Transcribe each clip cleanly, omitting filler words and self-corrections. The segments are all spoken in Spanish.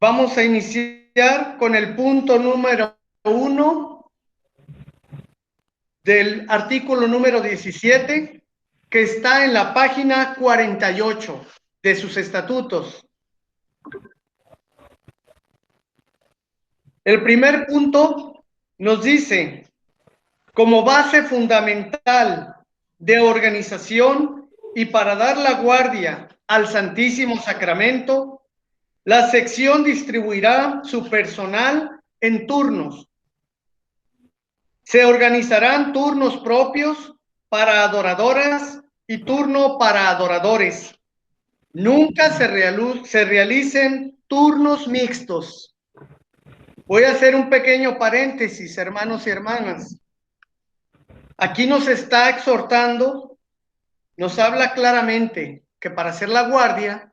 Vamos a iniciar con el punto número 1 del artículo número 17, que está en la página 48 de sus estatutos. El primer punto nos dice, como base fundamental de organización y para dar la guardia al Santísimo Sacramento, la sección distribuirá su personal en turnos. Se organizarán turnos propios para adoradoras y turno para adoradores. Nunca se realicen turnos mixtos. Voy a hacer un pequeño paréntesis, hermanos y hermanas. Aquí nos está exhortando, nos habla claramente que para hacer la guardia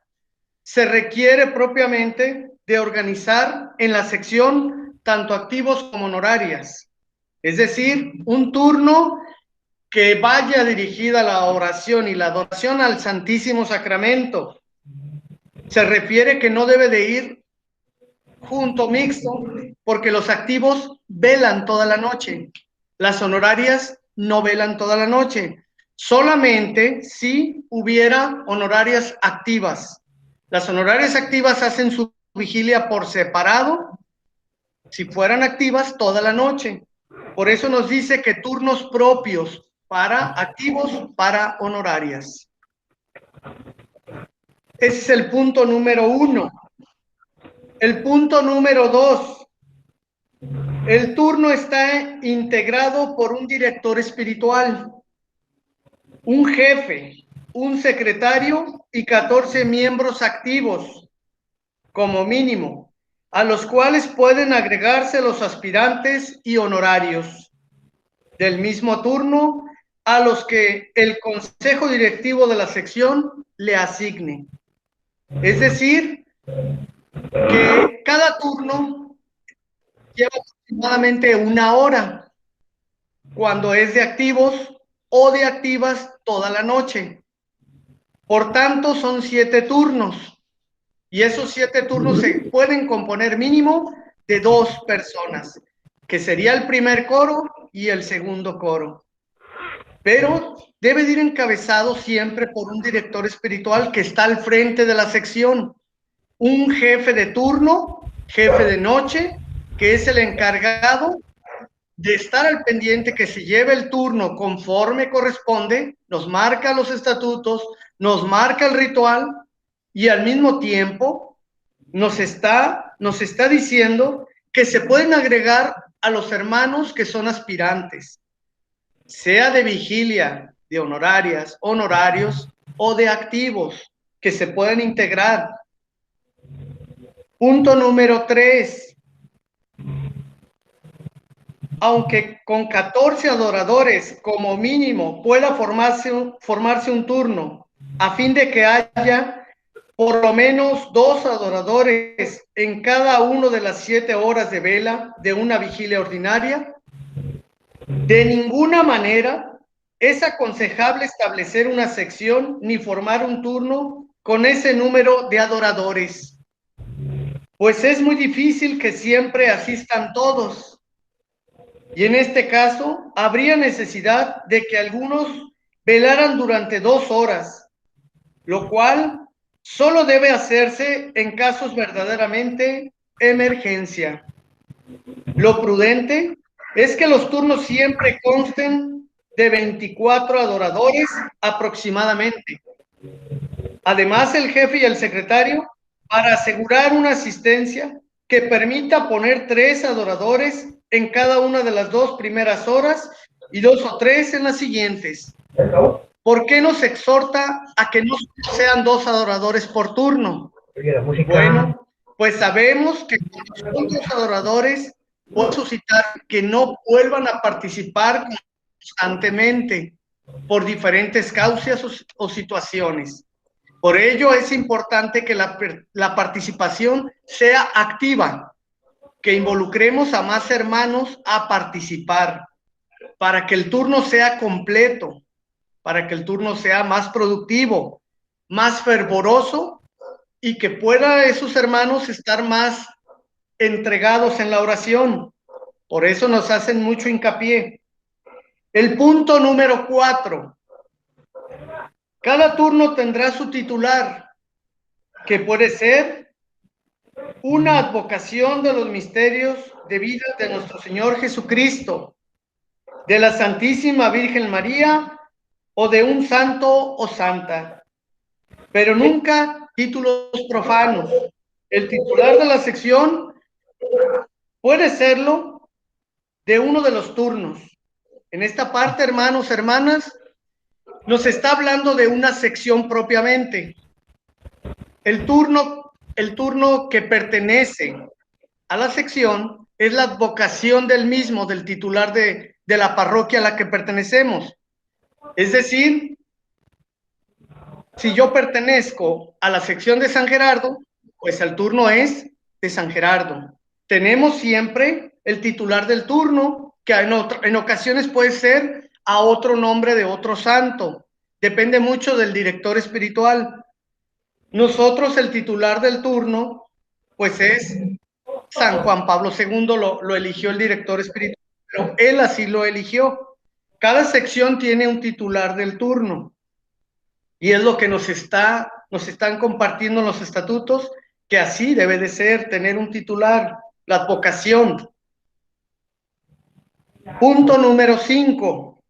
se requiere propiamente de organizar en la sección tanto activos como honorarias. Es decir, un turno que vaya dirigida a la oración y la adoración al Santísimo Sacramento. Se refiere que no debe de ir junto mixto, porque los activos velan toda la noche. Las honorarias no velan toda la noche. Solamente si hubiera honorarias activas. Las honorarias activas hacen su vigilia por separado, si fueran activas toda la noche. Por eso nos dice que turnos propios para activos, para honorarias. Ese es el punto número 1. El punto número 2. El turno está integrado por un director espiritual, un jefe, un secretario y 14 miembros activos, como mínimo, a los cuales pueden agregarse los aspirantes y honorarios del mismo turno a los que el consejo directivo de la sección le asigne. Es decir, que cada turno lleva aproximadamente 1 hora cuando es de activos o de activas toda la noche. Por tanto, son 7 turnos y esos 7 turnos se pueden componer mínimo de 2 personas, que sería el primer coro y el segundo coro. Pero debe de ir encabezado siempre por un director espiritual que está al frente de la sección, un jefe de turno, jefe de noche, que es el encargado de estar al pendiente que se lleve el turno conforme corresponde, nos marca los estatutos, nos marca el ritual y al mismo tiempo nos está diciendo que se pueden agregar a los hermanos que son aspirantes, sea de vigilia, de honorarias, honorarios o de activos que se pueden integrar. Punto número 3. Aunque con 14 adoradores como mínimo pueda formarse un turno, a fin de que haya por lo menos 2 adoradores en cada una de las 7 horas de vela de una vigilia ordinaria, de ninguna manera es aconsejable establecer una sección ni formar un turno con ese número de adoradores, pues es muy difícil que siempre asistan todos. Y en este caso, habría necesidad de que algunos velaran durante 2 horas, lo cual solo debe hacerse en casos verdaderamente emergencia. Lo prudente es que los turnos siempre consten de 24 adoradores aproximadamente. Además, el jefe y el secretario, para asegurar una asistencia que permita poner 3 adoradores en cada una de las 2 primeras horas y 2 o 3 en las siguientes. ¿Por qué nos exhorta a que no sean 2 adoradores por turno? Bueno, pues sabemos que con los 2 adoradores puede suscitar que no vuelvan a participar constantemente por diferentes causas o situaciones. Por ello es importante que la participación sea activa, que involucremos a más hermanos a participar, para que el turno sea completo, para que el turno sea más productivo, más fervoroso y que pueda esos hermanos estar más entregados en la oración. Por eso nos hacen mucho hincapié. El punto número 4. Cada turno tendrá su titular, que puede ser una advocación de los misterios de vida de nuestro Señor Jesucristo, de la Santísima Virgen María o de un santo o santa, pero nunca títulos profanos. El titular de la sección puede serlo de uno de los turnos. En esta parte, hermanos, hermanas, nos está hablando de una sección propiamente. El turno que pertenece a la sección es la advocación del mismo, del titular de la parroquia a la que pertenecemos. Es decir, si yo pertenezco a la sección de San Gerardo, pues el turno es de San Gerardo. Tenemos siempre el titular del turno, que en ocasiones puede ser a otro nombre de otro santo. Depende mucho del director espiritual. Nosotros, el titular del turno, pues es San Juan Pablo II, lo eligió el director espiritual, pero él así lo eligió. Cada sección tiene un titular del turno. Y es lo que nos están compartiendo los estatutos, que así debe de ser, tener un titular, la advocación. Punto número 5.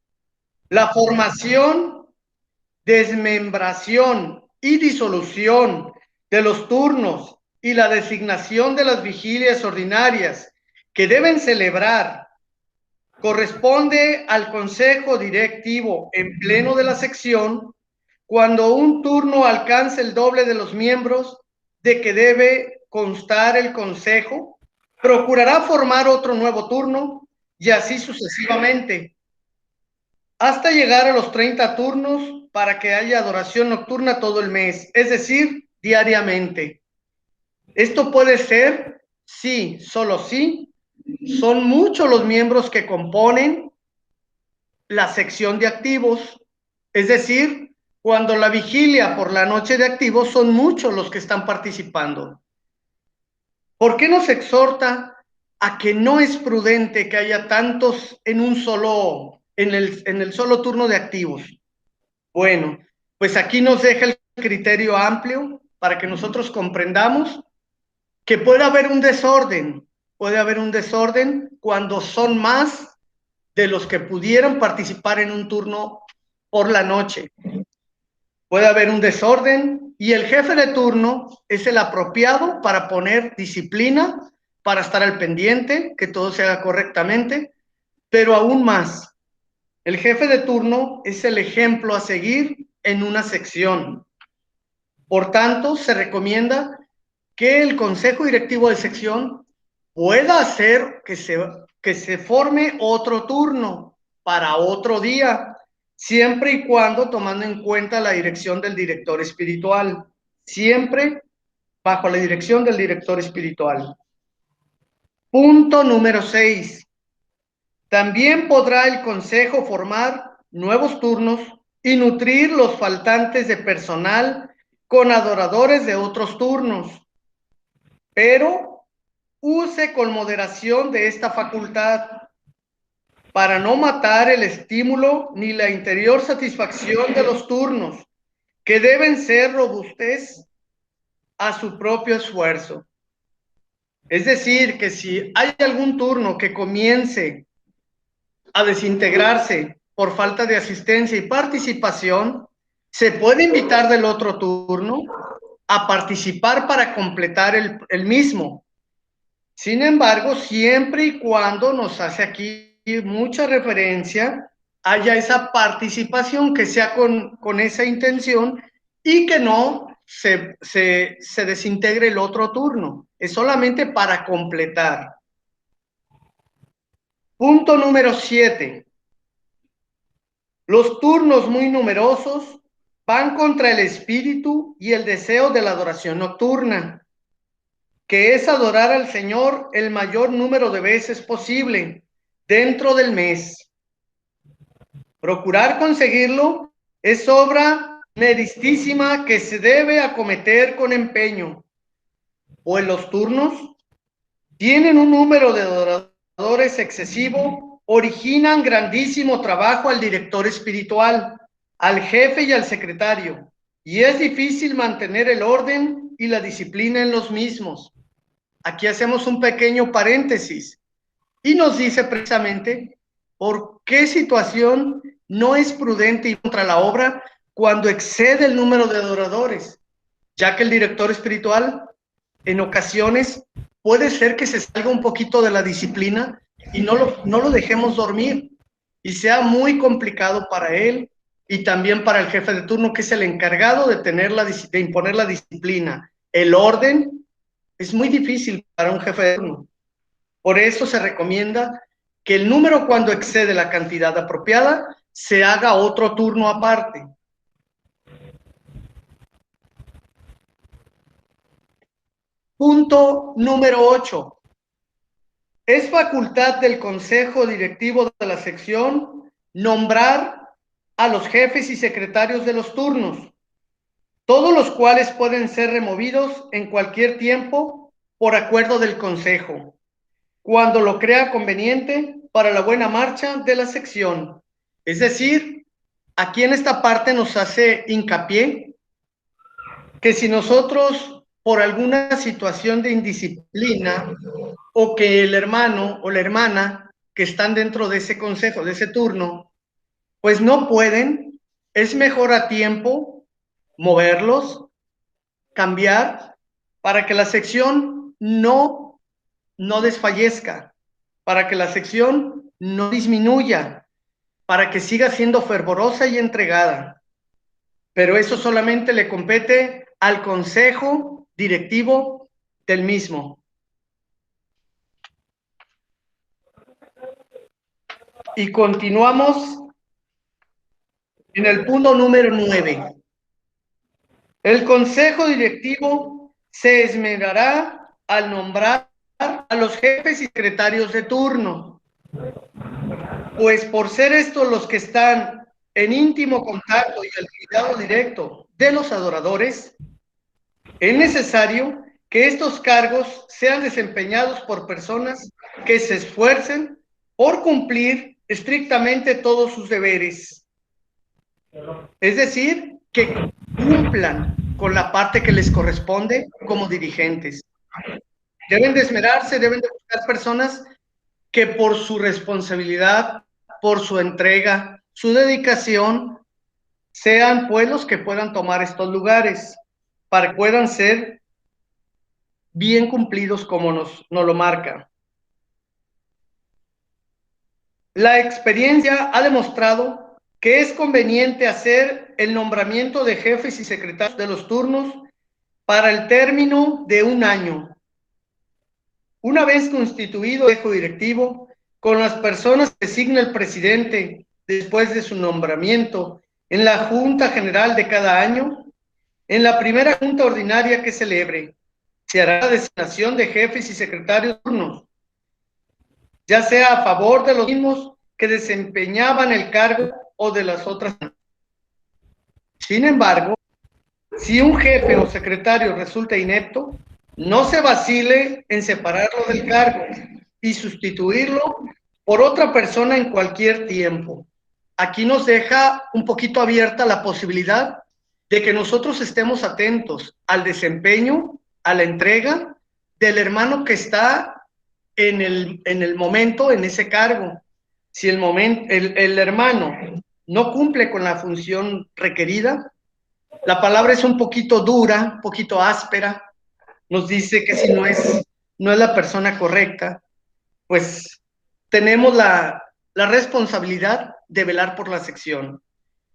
La formación, desmembración y disolución de los turnos y la designación de las vigilias ordinarias que deben celebrar corresponde al consejo directivo en pleno de la sección. Cuando un turno alcance el doble de los miembros de que debe constar el consejo, procurará formar otro nuevo turno y así sucesivamente, hasta llegar a los 30 turnos para que haya adoración nocturna todo el mes, es decir, diariamente. Esto puede ser, sí, solo sí, son muchos los miembros que componen la sección de activos, es decir, cuando la vigilia por la noche de activos son muchos los que están participando. ¿Por qué nos exhorta a que no es prudente que haya tantos en el solo turno de activos? Bueno, pues aquí nos deja el criterio amplio para que nosotros comprendamos que puede haber un desorden cuando son más de los que pudieran participar en un turno por la noche. Puede haber un desorden y el jefe de turno es el apropiado para poner disciplina, para estar al pendiente, que todo se haga correctamente, pero aún más, el jefe de turno es el ejemplo a seguir en una sección. Por tanto, se recomienda que el consejo directivo de sección pueda hacer que se forme otro turno para otro día, siempre y cuando tomando en cuenta la dirección del director espiritual, siempre bajo la dirección del director espiritual. Punto número 6. También podrá el consejo formar nuevos turnos y nutrir los faltantes de personal con adoradores de otros turnos, pero use con moderación de esta facultad para no matar el estímulo ni la interior satisfacción de los turnos, que deben ser robustez a su propio esfuerzo. Es decir, que si hay algún turno que comience a desintegrarse por falta de asistencia y participación, se puede invitar del otro turno a participar para completar el mismo. Sin embargo, siempre y cuando nos hace aquí mucha referencia, haya esa participación que sea con esa intención y que no se desintegre el otro turno. Es solamente para completar. Punto número 7. Los turnos muy numerosos van contra el espíritu y el deseo de la adoración nocturna, que es adorar al Señor el mayor número de veces posible dentro del mes. Procurar conseguirlo es obra meristísima que se debe acometer con empeño, pues los turnos tienen un número de adoradores excesivo, originan grandísimo trabajo al director espiritual, al jefe y al secretario, y es difícil mantener el orden y la disciplina en los mismos. Aquí hacemos un pequeño paréntesis y nos dice precisamente por qué situación no es prudente ir contra la obra cuando excede el número de adoradores, ya que el director espiritual en ocasiones puede ser que se salga un poquito de la disciplina y no lo dejemos dormir y sea muy complicado para él y también para el jefe de turno, que es el encargado de de imponer la disciplina. El orden es muy difícil para un jefe de turno. Por eso se recomienda que el número, cuando excede la cantidad apropiada, se haga otro turno aparte. Punto número 8. Es facultad del Consejo Directivo de la sección nombrar a los jefes y secretarios de los turnos, todos los cuales pueden ser removidos en cualquier tiempo por acuerdo del Consejo, cuando lo crea conveniente para la buena marcha de la sección. Es decir, aquí en esta parte nos hace hincapié que si nosotros, por alguna situación de indisciplina, o que el hermano o la hermana que están dentro de ese consejo, de ese turno, pues no pueden, es mejor a tiempo moverlos, cambiar, para que la sección no desfallezca, para que la sección no disminuya, para que siga siendo fervorosa y entregada. Pero eso solamente le compete al consejo directivo del mismo. Y continuamos en el punto número 9. El consejo directivo se esmerará al nombrar a los jefes y secretarios de turno, pues por ser estos los que están en íntimo contacto y al cuidado directo de los adoradores, es necesario que estos cargos sean desempeñados por personas que se esfuercen por cumplir estrictamente todos sus deberes. Es decir, que cumplan con la parte que les corresponde como dirigentes. Deben de esmerarse, deben de buscar personas que por su responsabilidad, por su entrega, su dedicación, sean pues los que puedan tomar estos lugares, para que puedan ser bien cumplidos como nos lo marca. La experiencia ha demostrado que es conveniente hacer el nombramiento de jefes y secretarios de los turnos para el término de un año. Una vez constituido el consejo directivo, con las personas que designa el presidente después de su nombramiento en la Junta General de cada año, en la primera Junta Ordinaria que celebre, se hará la designación de jefes y secretarios de turnos, ya sea a favor de los mismos que desempeñaban el cargo o de las otras. Sin embargo, si un jefe o secretario resulta inepto, no se vacile en separarlo del cargo y sustituirlo por otra persona en cualquier tiempo. Aquí nos deja un poquito abierta la posibilidad de que nosotros estemos atentos al desempeño, a la entrega del hermano que está en el momento, en ese cargo. Si el hermano no cumple con la función requerida, la palabra es un poquito dura, un poquito áspera, nos dice que si no es la persona correcta, pues tenemos la responsabilidad de velar por la sección,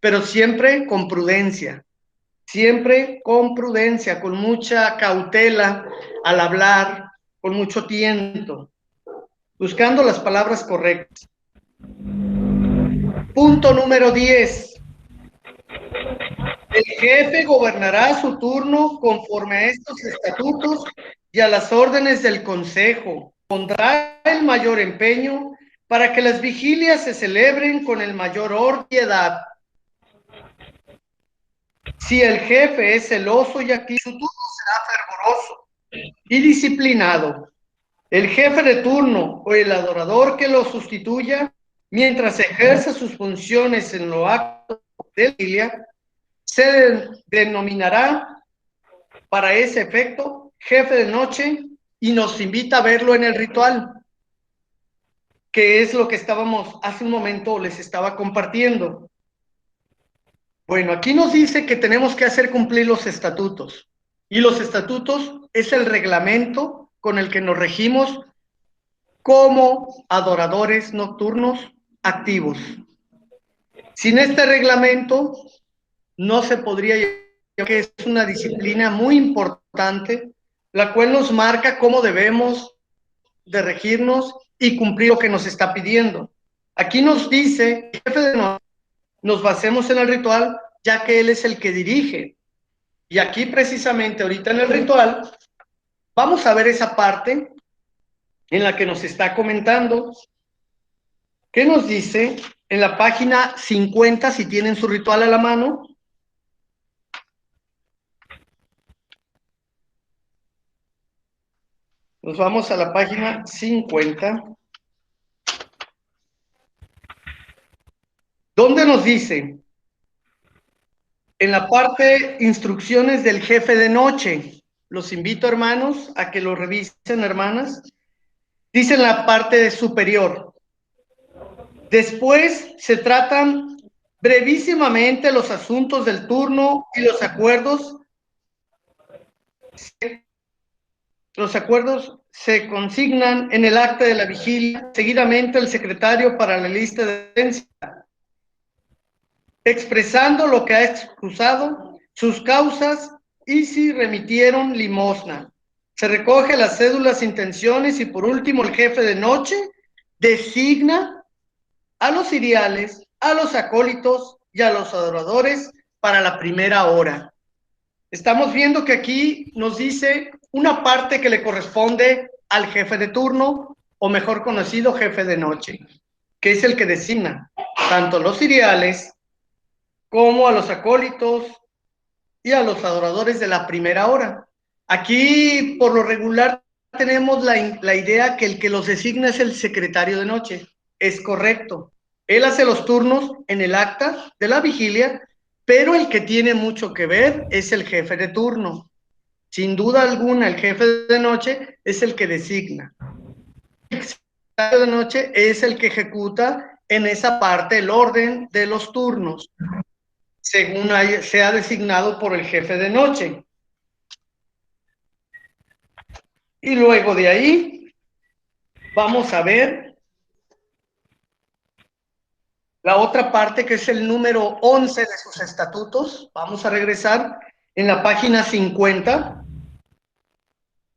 pero siempre con prudencia, con mucha cautela al hablar, con mucho tiento, buscando las palabras correctas. Punto número 10. El jefe gobernará su turno conforme a estos estatutos y a las órdenes del consejo. Pondrá el mayor empeño para que las vigilias se celebren con el mayor orden y edad. Si el jefe es celoso y activo, su turno será fervoroso y disciplinado. El jefe de turno o el adorador que lo sustituya, mientras ejerce sus funciones en lo actos de la vigilia, se denominará para ese efecto jefe de noche y nos invita a verlo en el ritual, que es lo que estábamos hace un momento, les estaba compartiendo. Bueno, aquí nos dice que tenemos que hacer cumplir los estatutos. Y los estatutos es el reglamento con el que nos regimos como adoradores nocturnos activos. Sin este reglamento no se podría, que es una disciplina muy importante, la cual nos marca cómo debemos de regirnos y cumplir lo que nos está pidiendo. Aquí nos dice, jefe de noche, nos basemos en el ritual, ya que él es el que dirige. Y aquí precisamente ahorita en el ritual vamos a ver esa parte en la que nos está comentando. ¿Qué nos dice? En la página 50, si tienen su ritual a la mano. Nos vamos a la página 50. ¿Dónde nos dice? En la parte instrucciones del jefe de noche. Los invito, hermanos, a que lo revisen, hermanas. Dice en la parte superior. Después se tratan brevísimamente los asuntos del turno y los acuerdos. Los acuerdos se consignan en el acta de la vigilia. Seguidamente el secretario para la lista de audiencia, expresando lo que ha excusado, sus causas y si remitieron limosna. Se recoge las cédulas, intenciones y por último el jefe de noche designa a los ciriales, a los acólitos y a los adoradores para la primera hora. Estamos viendo que aquí nos dice una parte que le corresponde al jefe de turno, o mejor conocido jefe de noche, que es el que designa tanto los ciriales como a los acólitos y a los adoradores de la primera hora. Aquí, por lo regular, tenemos la idea que el que los designa es el secretario de noche. Es correcto. Él hace los turnos en el acta de la vigilia, pero el que tiene mucho que ver es el jefe de turno. Sin duda alguna, el jefe de noche es el que designa. El secretario de noche es el que ejecuta en esa parte el orden de los turnos, según sea designado por el jefe de noche. Y luego de ahí vamos a ver la otra parte, que es el número 11 de sus estatutos. Vamos a regresar en la página 50.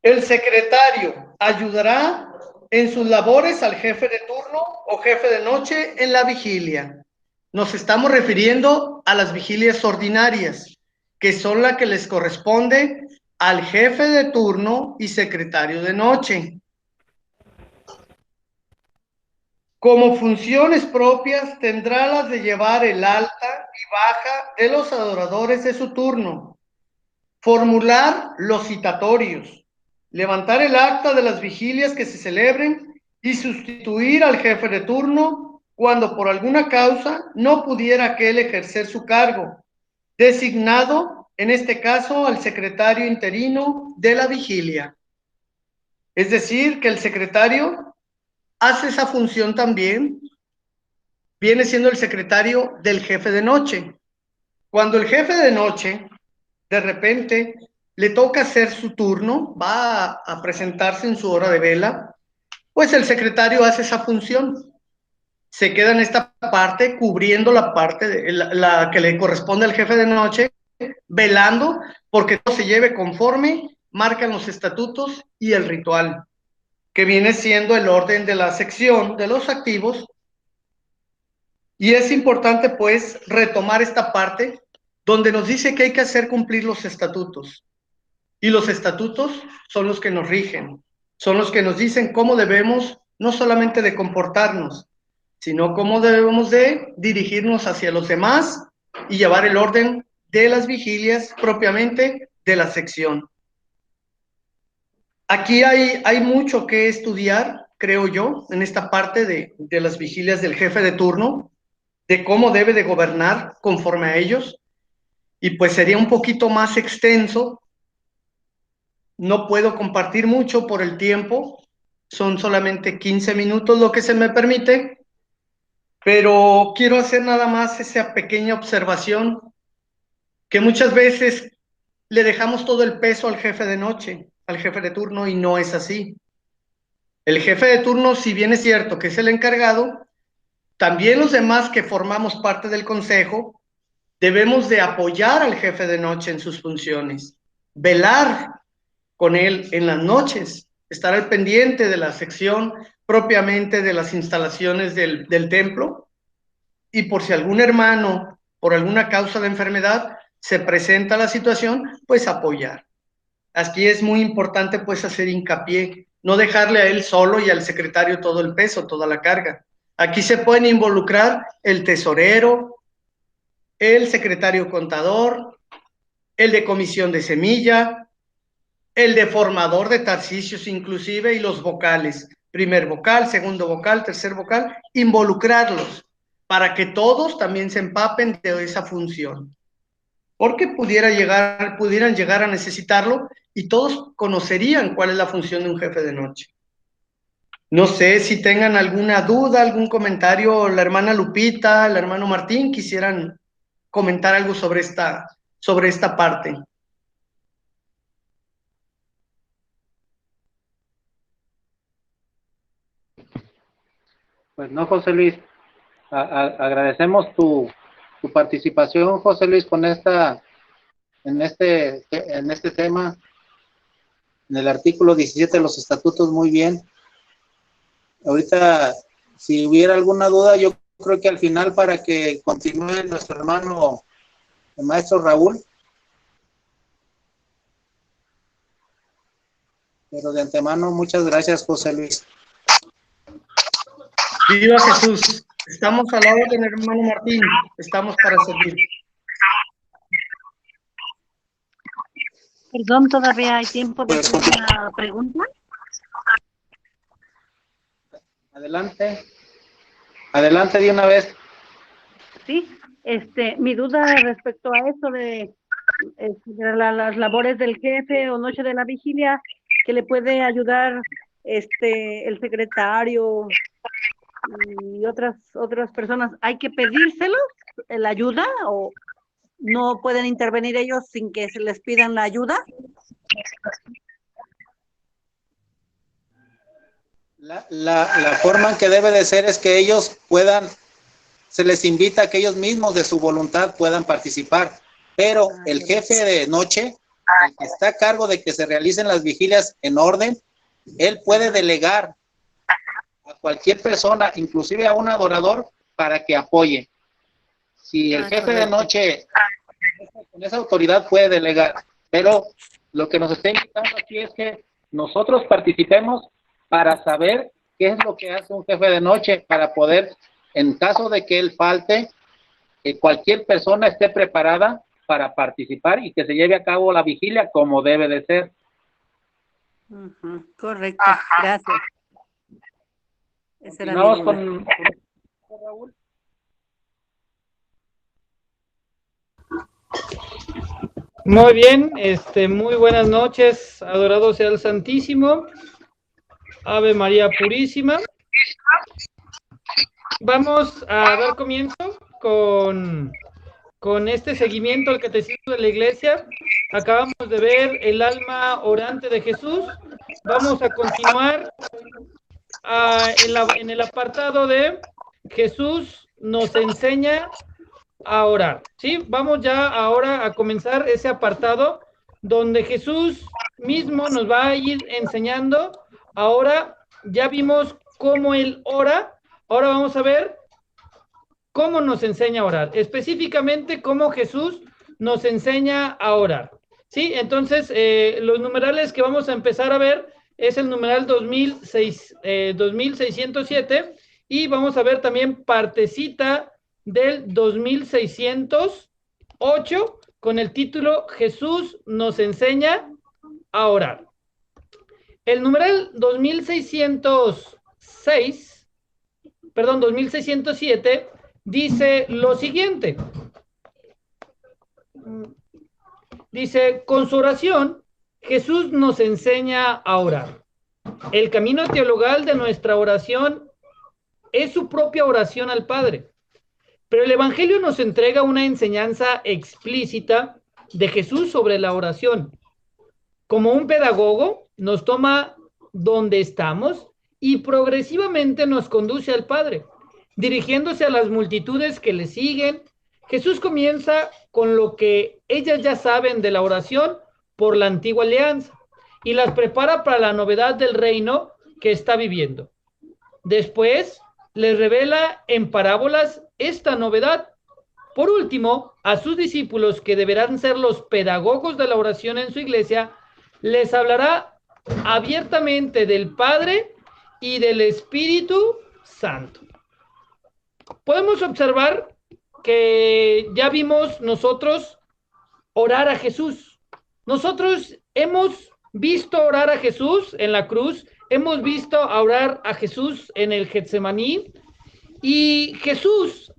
El secretario ayudará en sus labores al jefe de turno o jefe de noche en la vigilia. Nos estamos refiriendo a las vigilias ordinarias, que son las que les corresponde al jefe de turno y secretario de noche. Como funciones propias tendrá las de llevar el alta y baja de los adoradores de su turno, formular los citatorios, levantar el acta de las vigilias que se celebren y sustituir al jefe de turno cuando por alguna causa no pudiera aquel ejercer su cargo, designado en este caso al secretario interino de la vigilia. Es decir, que el secretario hace esa función también, viene siendo el secretario del jefe de noche. Cuando el jefe de noche de repente le toca hacer su turno, va a presentarse en su hora de vela, pues el secretario hace esa función. Se queda en esta parte, cubriendo la parte la que le corresponde al jefe de noche, velando porque todo se lleve conforme marcan los estatutos y el ritual, que viene siendo el orden de la sección de los activos. Y es importante pues retomar esta parte donde nos dice que hay que hacer cumplir los estatutos. Y los estatutos son los que nos rigen, son los que nos dicen cómo debemos no solamente de comportarnos, sino cómo debemos de dirigirnos hacia los demás y llevar el orden de las vigilias propiamente de la sección. Aquí hay mucho que estudiar, creo yo, en esta parte de las vigilias del jefe de turno, de cómo debe de gobernar conforme a ellos, y pues sería un poquito más extenso. No puedo compartir mucho por el tiempo, son solamente 15 minutos lo que se me permite, pero quiero hacer nada más esa pequeña observación, que muchas veces le dejamos todo el peso al jefe de noche, al jefe de turno, y no es así. El jefe de turno, si bien es cierto que es el encargado, también los demás que formamos parte del consejo debemos de apoyar al jefe de noche en sus funciones, velar con él en las noches, estar al pendiente de la sección propiamente de las instalaciones del templo, y por si algún hermano, por alguna causa de enfermedad, se presenta la situación, pues apoyar. Aquí es muy importante pues hacer hincapié, no dejarle a él solo y al secretario todo el peso, toda la carga. Aquí se pueden involucrar el tesorero, el secretario contador, el de comisión de semilla, el de formador de Tarcisios inclusive, y los vocales, primer vocal, segundo vocal, tercer vocal, involucrarlos para que todos también se empapen de esa función, porque pudieran llegar a necesitarlo y todos conocerían cuál es la función de un jefe de noche. No sé si tengan alguna duda, algún comentario, la hermana Lupita, el hermano Martín, quisieran comentar algo sobre esta parte. Pues no, José Luis, agradecemos tu participación, José Luis, en este tema, en el artículo 17 de los estatutos, muy bien. Ahorita, si hubiera alguna duda, yo creo que al final, para que continúe nuestro hermano, el maestro Raúl. Pero de antemano, muchas gracias, José Luis. Viva Jesús. Estamos a la orden, hermano Martín. Estamos para servir. Perdón, ¿todavía hay tiempo de hacer una pregunta? Adelante. Adelante de una vez. Sí, mi duda respecto a eso de las labores del jefe o noche de la vigilia, que le puede ayudar el secretario y otras personas, ¿hay que pedírselo la ayuda o no pueden intervenir ellos sin que se les pidan la ayuda? La forma en que debe de ser es que ellos se les invita a que ellos mismos de su voluntad puedan participar, pero el jefe de noche, el que está a cargo de que se realicen las vigilias en orden, él puede delegar a cualquier persona, inclusive a un adorador, para que apoye. Si el jefe de noche con esa autoridad puede delegar, pero lo que nos está invitando aquí es que nosotros participemos para saber qué es lo que hace un jefe de noche, para poder, en caso de que él falte, cualquier persona esté preparada para participar y que se lleve a cabo la vigilia como debe de ser. Correcto, gracias. Continuamos con Raúl. Muy bien, muy buenas noches, adorado sea el Santísimo, Ave María Purísima. Vamos a dar comienzo con este seguimiento al Catecismo de la Iglesia. Acabamos de ver el alma orante de Jesús. Vamos a continuar en el apartado de Jesús nos enseña a orar, ¿sí? Vamos ya ahora a comenzar ese apartado donde Jesús mismo nos va a ir enseñando. Ahora ya vimos cómo Él ora, ahora vamos a ver cómo nos enseña a orar, específicamente cómo Jesús nos enseña a orar, ¿sí? Entonces, los numerales que vamos a empezar a ver es el numeral 2607 y vamos a ver también partecita del 2608 con el título Jesús nos enseña a orar. El numeral 2607 dice lo siguiente. Dice, con su oración, Jesús nos enseña a orar. El camino teologal de nuestra oración es su propia oración al Padre. Pero el Evangelio nos entrega una enseñanza explícita de Jesús sobre la oración. Como un pedagogo, nos toma donde estamos y progresivamente nos conduce al Padre. Dirigiéndose a las multitudes que le siguen, Jesús comienza con lo que ellas ya saben de la oración por la antigua alianza y las prepara para la novedad del reino que está viviendo. Después, les revela en parábolas esta novedad. Por último, a sus discípulos, que deberán ser los pedagogos de la oración en su iglesia, les hablará abiertamente del Padre y del Espíritu Santo. Podemos observar que ya vimos nosotros orar a Jesús. Nosotros hemos visto orar a Jesús en la cruz, hemos visto orar a Jesús en el Getsemaní, y Jesús,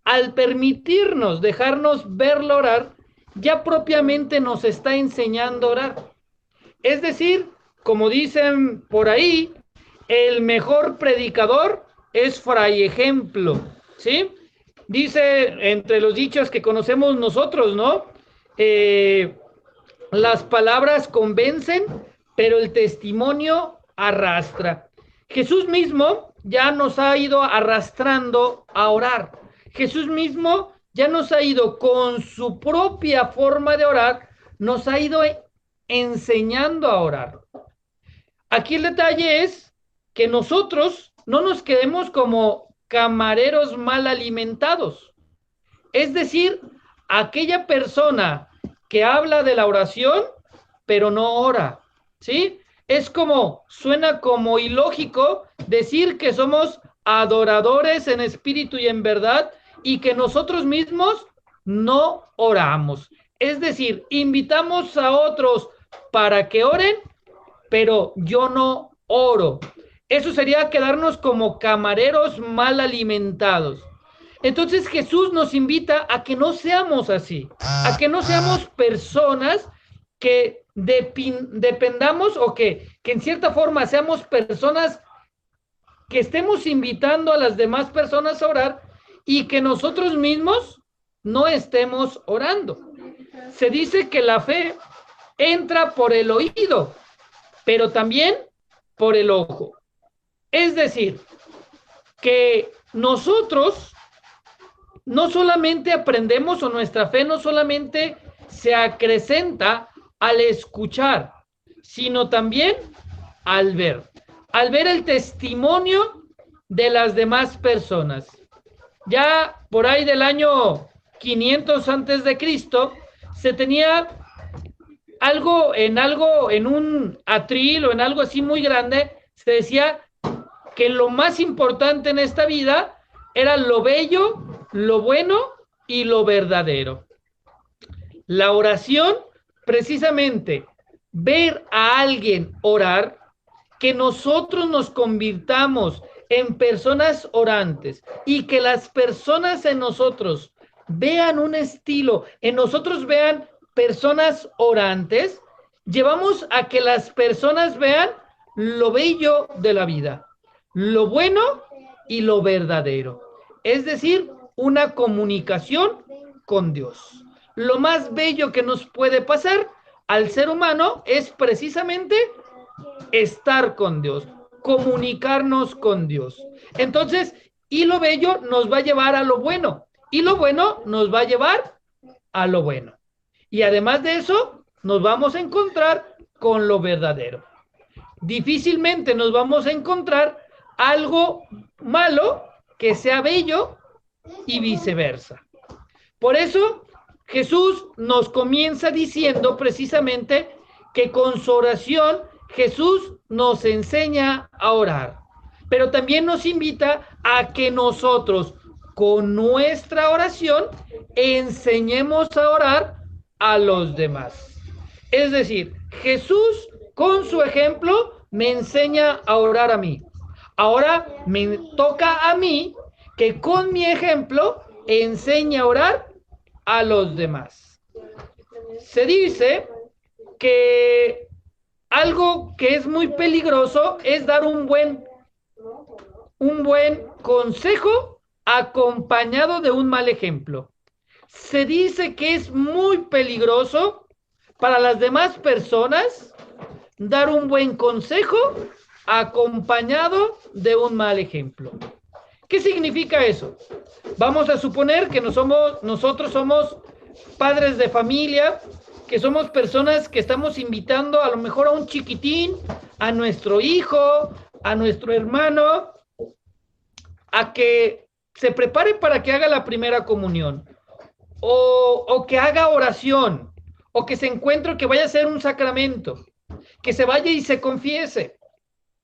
al permitirnos, dejarnos verlo orar, ya propiamente nos está enseñando a orar. Es decir, como dicen por ahí, el mejor predicador es fray ejemplo, ¿sí? Dice entre los dichos que conocemos nosotros, ¿no? Las palabras convencen, pero el testimonio arrastra. Jesús mismo ya nos ha ido arrastrando a orar. Jesús mismo ya nos ha ido con su propia forma de orar, nos ha ido enseñando a orar. Aquí el detalle es que nosotros no nos quedemos como camareros mal alimentados. Es decir, aquella persona que habla de la oración, pero no ora, ¿sí? Es como, suena como ilógico decir que somos adoradores en espíritu y en verdad y que nosotros mismos no oramos. Es decir, invitamos a otros para que oren, pero yo no oro. Eso sería quedarnos como camareros mal alimentados. Entonces Jesús nos invita a que no seamos así, a que no seamos personas que dependamos o que en cierta forma seamos personas que estemos invitando a las demás personas a orar y que nosotros mismos no estemos orando. Se dice que la fe entra por el oído, pero también por el ojo. Es decir, que nosotros no solamente aprendemos, o nuestra fe no solamente se acrecenta al escuchar, sino también al ver el testimonio de las demás personas. Ya por ahí del año 500 antes de Cristo, se tenía en un atril o en algo así muy grande, se decía que lo más importante en esta vida era lo bello, lo bueno y lo verdadero. La oración, precisamente, ver a alguien orar, que nosotros nos convirtamos en personas orantes y que las personas en nosotros vean un estilo, en nosotros vean personas orantes, llevamos a que las personas vean lo bello de la vida, lo bueno y lo verdadero. Es decir, una comunicación con Dios. Lo más bello que nos puede pasar al ser humano es precisamente estar con Dios, comunicarnos con Dios. Entonces, y lo bello nos va a llevar a lo bueno, y lo bueno nos va a llevar a lo bueno. Y además de eso, nos vamos a encontrar con lo verdadero. Difícilmente nos vamos a encontrar algo malo que sea bello y viceversa. Por eso, Jesús nos comienza diciendo precisamente que con su oración Jesús nos enseña a orar, pero también nos invita a que nosotros con nuestra oración enseñemos a orar a los demás. Es decir, Jesús con su ejemplo me enseña a orar a mí. Ahora me toca a mí que con mi ejemplo enseñe a orar a los demás. Se dice que algo que es muy peligroso es dar un buen consejo acompañado de un mal ejemplo. Se dice que es muy peligroso para las demás personas dar un buen consejo acompañado de un mal ejemplo. ¿Qué significa eso? Vamos a suponer que nosotros somos padres de familia, que somos personas que estamos invitando a lo mejor a un chiquitín, a nuestro hijo, a nuestro hermano, a que se prepare para que haga la primera comunión, o que haga oración, o que se encuentre, que vaya a hacer un sacramento, que se vaya y se confiese,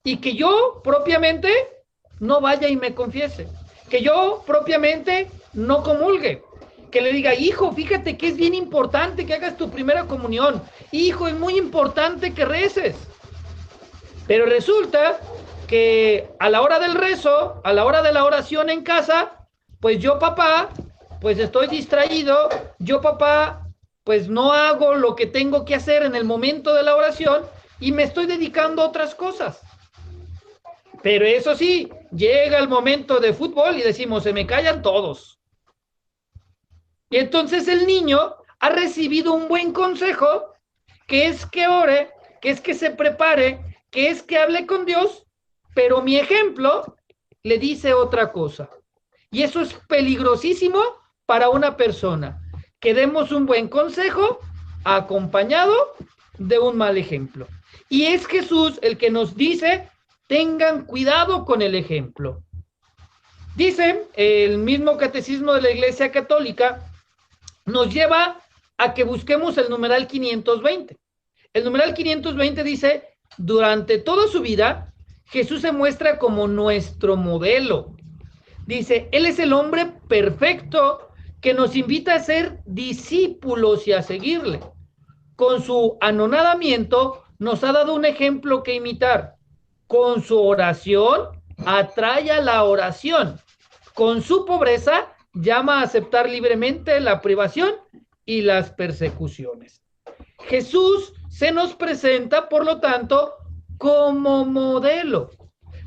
y que yo propiamente no vaya y me confiese, que yo propiamente no comulgue, que le diga, hijo, fíjate que es bien importante que hagas tu primera comunión, hijo, es muy importante que reces. Pero resulta que a la hora del rezo, a la hora de la oración en casa, pues yo, papá, pues estoy distraído, yo, papá, pues no hago lo que tengo que hacer en el momento de la oración y me estoy dedicando a otras cosas. Pero eso sí, llega el momento de fútbol y decimos, se me callan todos. Y entonces el niño ha recibido un buen consejo, que es que ore, que es que se prepare, que es que hable con Dios, pero mi ejemplo le dice otra cosa. Y eso es peligrosísimo para una persona, que demos un buen consejo acompañado de un mal ejemplo. Y es Jesús el que nos dice, tengan cuidado con el ejemplo. Dice el mismo catecismo de la Iglesia Católica, nos lleva a que busquemos el numeral 520. El numeral 520 dice, durante toda su vida, Jesús se muestra como nuestro modelo. Dice, Él es el hombre perfecto que nos invita a ser discípulos y a seguirle. Con su anonadamiento nos ha dado un ejemplo que imitar. Con su oración atrae a la oración. Con su pobreza llama a aceptar libremente la privación y las persecuciones. Jesús se nos presenta, por lo tanto, como modelo.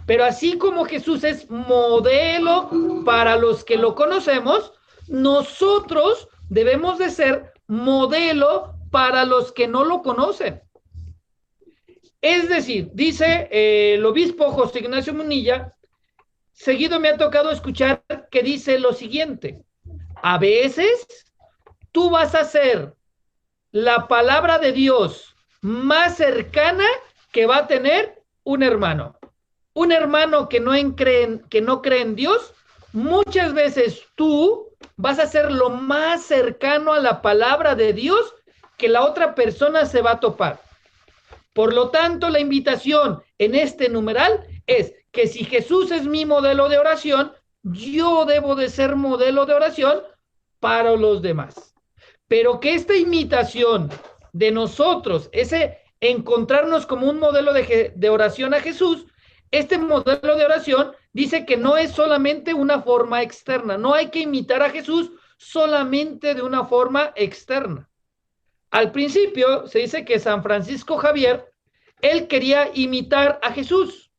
Pero así como Jesús es modelo para los que lo conocemos, nosotros debemos de ser modelo para los que no lo conocen. Es decir, dice el obispo José Ignacio Munilla, seguido me ha tocado escuchar que dice lo siguiente, a veces tú vas a ser la palabra de Dios más cercana que va a tener un hermano. Un hermano que no cree en Dios, muchas veces tú vas a ser lo más cercano a la palabra de Dios que la otra persona se va a topar. Por lo tanto, la invitación en este numeral es que si Jesús es mi modelo de oración, yo debo de ser modelo de oración para los demás. Pero que esta imitación de nosotros, ese encontrarnos como un modelo de oración a Jesús, este modelo de oración dice que no es solamente una forma externa, no hay que imitar a Jesús solamente de una forma externa. Al principio se dice que San Francisco Javier, él quería imitar a Jesús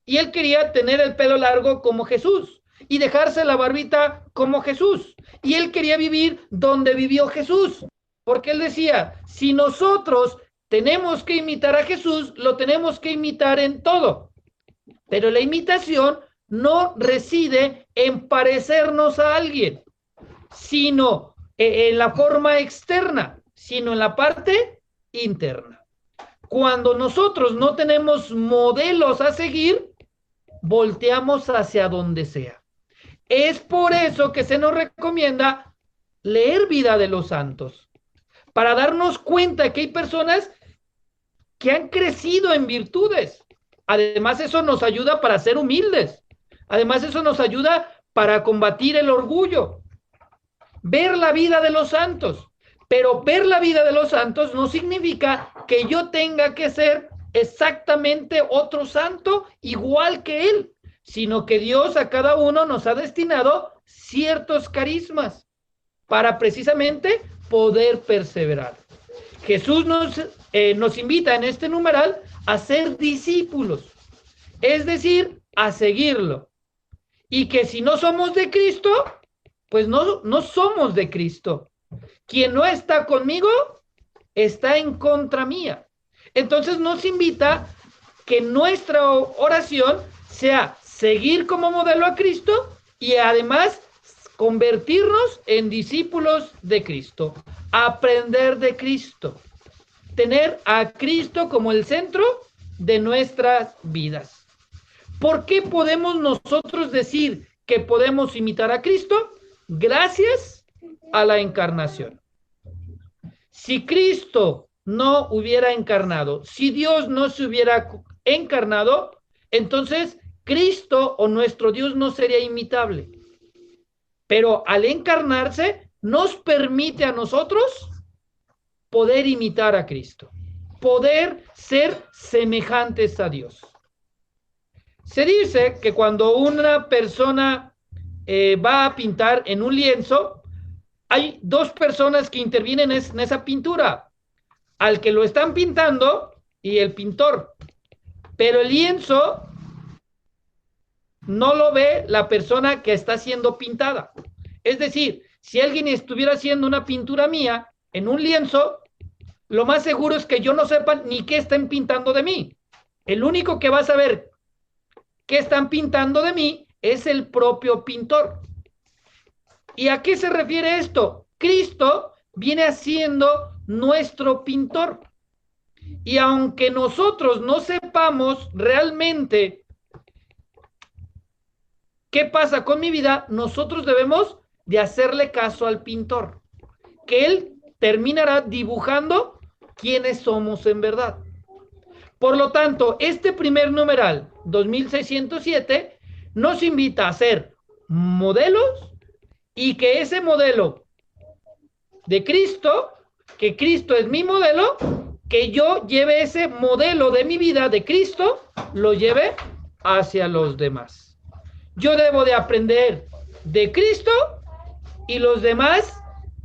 y él quería tener el pelo largo como Jesús y dejarse la barbita como Jesús y él quería vivir donde vivió Jesús, porque él decía, si nosotros tenemos que imitar a Jesús, lo tenemos que imitar en todo. Pero la imitación no reside en parecernos a alguien, sino en la forma externa, sino en la parte interna. Cuando nosotros no tenemos modelos a seguir, volteamos hacia donde sea. Es por eso que se nos recomienda leer Vida de los Santos, para darnos cuenta que hay personas que han crecido en virtudes. Además, eso nos ayuda para ser humildes. Además, eso nos ayuda para combatir el orgullo. Ver la vida de los santos. Pero ver la vida de los santos no significa que yo tenga que ser exactamente otro santo igual que él, sino que Dios a cada uno nos ha destinado ciertos carismas para precisamente poder perseverar. Jesús nos invita en este numeral a ser discípulos, es decir, a seguirlo. Y que si no somos de Cristo, pues no somos de Cristo. Quien no está conmigo, está en contra mía. Entonces nos invita que nuestra oración sea seguir como modelo a Cristo y además convertirnos en discípulos de Cristo, aprender de Cristo, tener a Cristo como el centro de nuestras vidas. ¿Por qué podemos nosotros decir que podemos imitar a Cristo? Gracias a la encarnación. Si Cristo no hubiera encarnado, si Dios no se hubiera encarnado, entonces Cristo o nuestro Dios no sería imitable. Pero al encarnarse, nos permite a nosotros poder imitar a Cristo, poder ser semejantes a Dios. Se dice que cuando una persona va a pintar en un lienzo, hay dos personas que intervienen en esa pintura, al que lo están pintando y el pintor. Pero el lienzo no lo ve la persona que está siendo pintada. Es decir, si alguien estuviera haciendo una pintura mía en un lienzo, lo más seguro es que yo no sepa ni qué están pintando de mí. El único que va a saber qué están pintando de mí es el propio pintor. ¿Y a qué se refiere esto? Cristo viene siendo nuestro pintor. Y aunque nosotros no sepamos realmente qué pasa con mi vida, nosotros debemos de hacerle caso al pintor, que él terminará dibujando quiénes somos en verdad. Por lo tanto, este primer numeral, 2607, nos invita a ser modelos y que ese modelo de Cristo, que Cristo es mi modelo, que yo lleve ese modelo de mi vida de Cristo, lo lleve hacia los demás. Yo debo de aprender de Cristo y los demás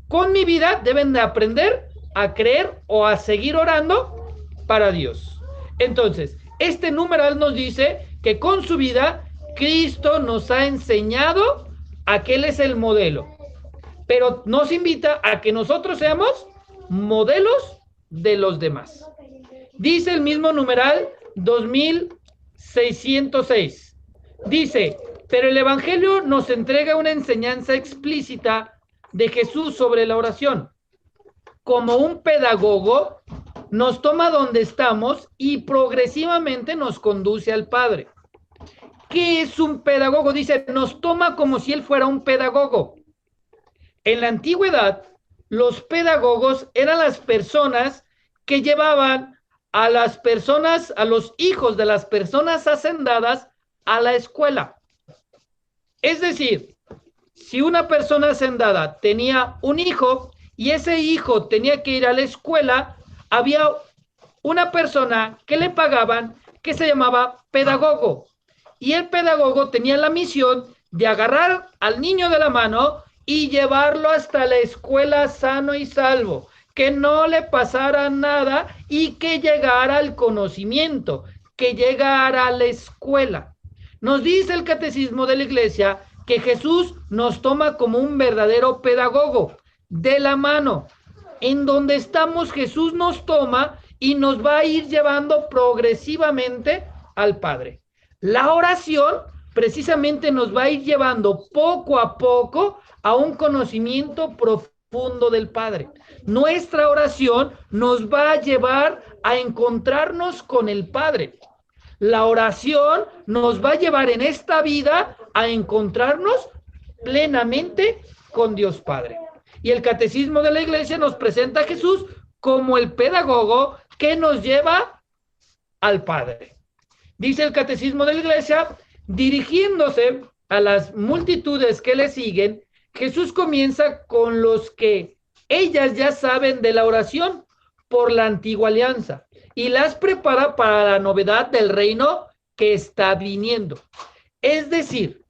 con mi vida deben de aprender a creer o a seguir orando para Dios. Entonces, este numeral nos dice que con su vida Cristo nos ha enseñado a que Él es el modelo, pero nos invita a que nosotros seamos modelos de los demás. Dice el mismo numeral 2606. Dice, pero el Evangelio nos entrega una enseñanza explícita de Jesús sobre la oración. Como un pedagogo, nos toma donde estamos y progresivamente nos conduce al Padre. ¿Qué es un pedagogo? Dice, nos toma como si él fuera un pedagogo. En la antigüedad, los pedagogos eran las personas que llevaban a las personas, a los hijos de las personas hacendadas a la escuela. Es decir, si una persona hacendada tenía un hijo y ese hijo tenía que ir a la escuela, había una persona que le pagaban que se llamaba pedagogo. Y el pedagogo tenía la misión de agarrar al niño de la mano y llevarlo hasta la escuela sano y salvo, que no le pasara nada y que llegara al conocimiento, que llegara a la escuela. Nos dice el Catecismo de la Iglesia que Jesús nos toma como un verdadero pedagogo, de la mano. En donde estamos, Jesús nos toma y nos va a ir llevando progresivamente al Padre. La oración precisamente nos va a ir llevando poco a poco a un conocimiento profundo del Padre. Nuestra oración nos va a llevar a encontrarnos con el Padre. La oración nos va a llevar en esta vida a encontrarnos plenamente con Dios Padre. Y el Catecismo de la Iglesia nos presenta a Jesús como el pedagogo que nos lleva al Padre. Dice el Catecismo de la Iglesia, dirigiéndose a las multitudes que le siguen, Jesús comienza con los que Ellas ya saben de la oración por la antigua alianza y las prepara para la novedad del reino que está viniendo. Es decir,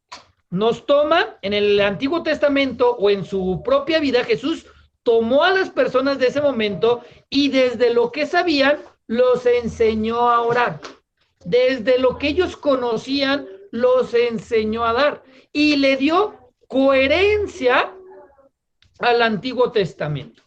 nos toma en el Antiguo Testamento o en su propia vida, Jesús tomó a las personas de ese momento y desde lo que sabían los enseñó a orar. Desde lo que ellos conocían los enseñó a dar y le dio coherencia al Antiguo Testamento.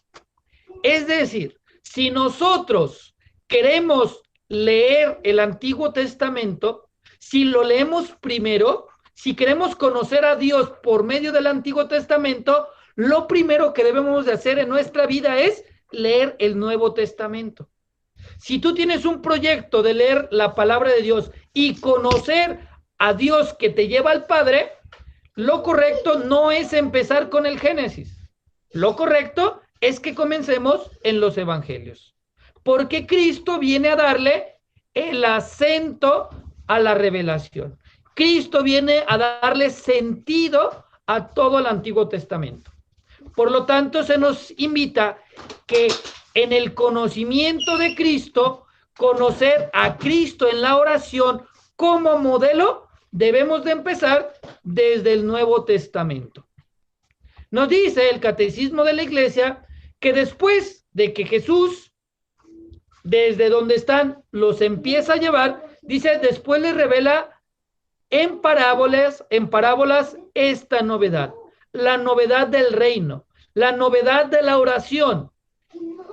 Es decir, si nosotros queremos leer el Antiguo Testamento, si lo leemos primero, si queremos conocer a Dios por medio del Antiguo Testamento, lo primero que debemos de hacer en nuestra vida es leer el Nuevo Testamento. Si tú tienes un proyecto de leer la palabra de Dios y conocer a Dios que te lleva al Padre, lo correcto no es empezar con el Génesis. Lo correcto es que comencemos en los Evangelios, porque Cristo viene a darle el acento a la revelación. Cristo viene a darle sentido a todo el Antiguo Testamento. Por lo tanto, se nos invita que en el conocimiento de Cristo, conocer a Cristo en la oración como modelo, debemos de empezar desde el Nuevo Testamento. Nos dice el Catecismo de la Iglesia que después de que Jesús, desde donde están, los empieza a llevar, dice, después les revela en parábolas esta novedad, la novedad del reino, la novedad de la oración.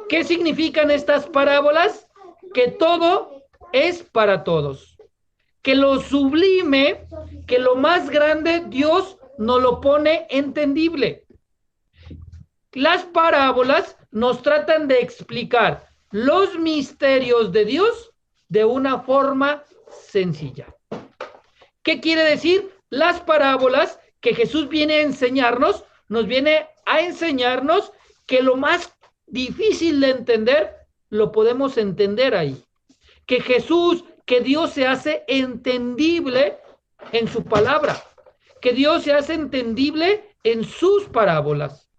¿Qué significan estas parábolas? Que todo es para todos, que lo sublime, que lo más grande, Dios nos lo pone entendible. Las parábolas nos tratan de explicar los misterios de Dios de una forma sencilla. ¿Qué quiere decir? Las parábolas que Jesús viene a enseñarnos, nos viene a enseñarnos que lo más difícil de entender, lo podemos entender ahí. Que Jesús, que Dios se hace entendible en su palabra, que Dios se hace entendible en sus parábolas.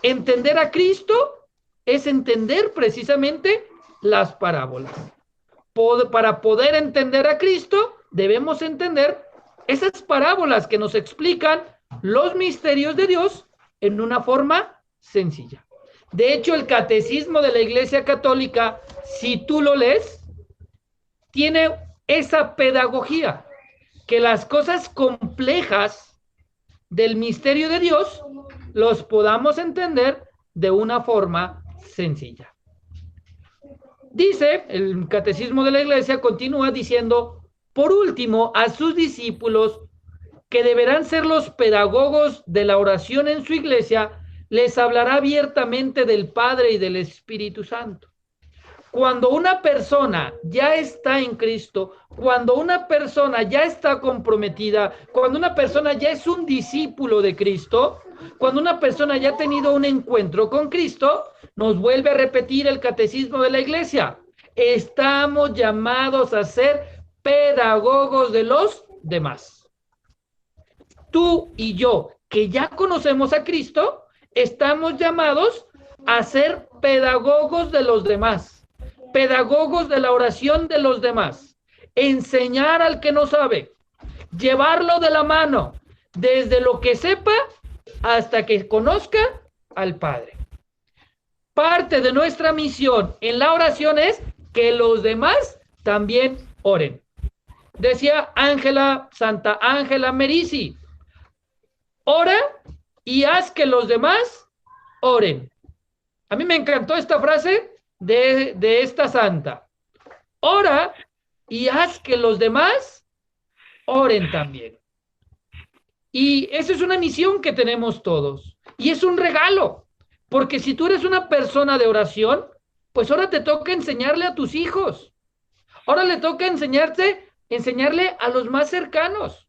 Entender a Cristo es entender precisamente las parábolas. Para poder entender a Cristo, debemos entender esas parábolas que nos explican los misterios de Dios en una forma sencilla. De hecho, el Catecismo de la Iglesia Católica, si tú lo lees, tiene esa pedagogía, que las cosas complejas del misterio de Dios los podamos entender de una forma sencilla. Dice, el Catecismo de la Iglesia continúa diciendo, por último, a sus discípulos, que deberán ser los pedagogos de la oración en su iglesia, les hablará abiertamente del Padre y del Espíritu Santo. Cuando una persona ya está en Cristo, cuando una persona ya está comprometida, cuando una persona ya es un discípulo de Cristo, cuando una persona ya ha tenido un encuentro con Cristo, nos vuelve a repetir el Catecismo de la Iglesia. Estamos llamados a ser pedagogos de los demás. Tú y yo, que ya conocemos a Cristo, estamos llamados a ser pedagogos de los demás, pedagogos de la oración de los demás, enseñar al que no sabe, llevarlo de la mano, desde lo que sepa hasta que conozca al Padre. Parte de nuestra misión en la oración es que los demás también oren. Decía Santa Ángela Merisi, ora y haz que los demás oren. A mí me encantó esta frase de esta santa. Ora y haz que los demás oren también. Y esa es una misión que tenemos todos. Y es un regalo. Porque si tú eres una persona de oración, pues ahora te toca enseñarle a tus hijos. Ahora le toca enseñarle a los más cercanos.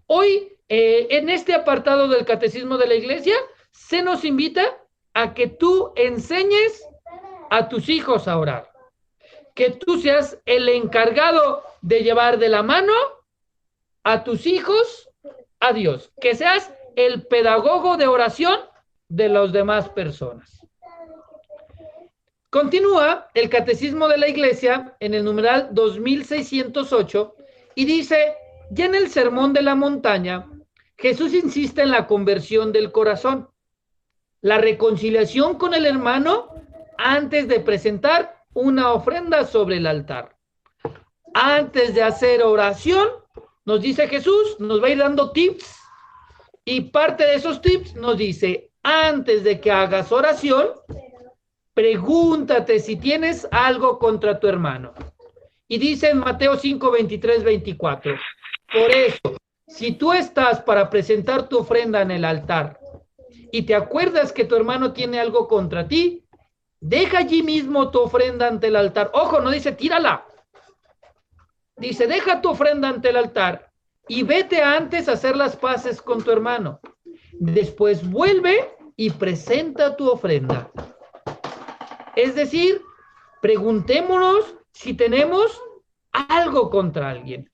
Hoy, en este apartado del Catecismo de la Iglesia, se nos invita a que tú enseñes a tus hijos a orar. Que tú seas el encargado de llevar de la mano a tus hijos a Dios. Que seas el pedagogo de oración de las demás personas. Continúa el Catecismo de la Iglesia en el numeral 2608 y dice, ya en el Sermón de la Montaña, Jesús insiste en la conversión del corazón, la reconciliación con el hermano antes de presentar una ofrenda sobre el altar. Antes de hacer oración, nos dice Jesús, nos va a ir dando tips, y parte de esos tips nos dice, antes de que hagas oración, pregúntate si tienes algo contra tu hermano. Y dice en Mateo 5, 23, 24, por eso, si tú estás para presentar tu ofrenda en el altar y te acuerdas que tu hermano tiene algo contra ti, deja allí mismo tu ofrenda ante el altar. Ojo, no dice tírala. Dice, deja tu ofrenda ante el altar y vete antes a hacer las paces con tu hermano. Después vuelve y presenta tu ofrenda. Es decir, preguntémonos si tenemos algo contra alguien.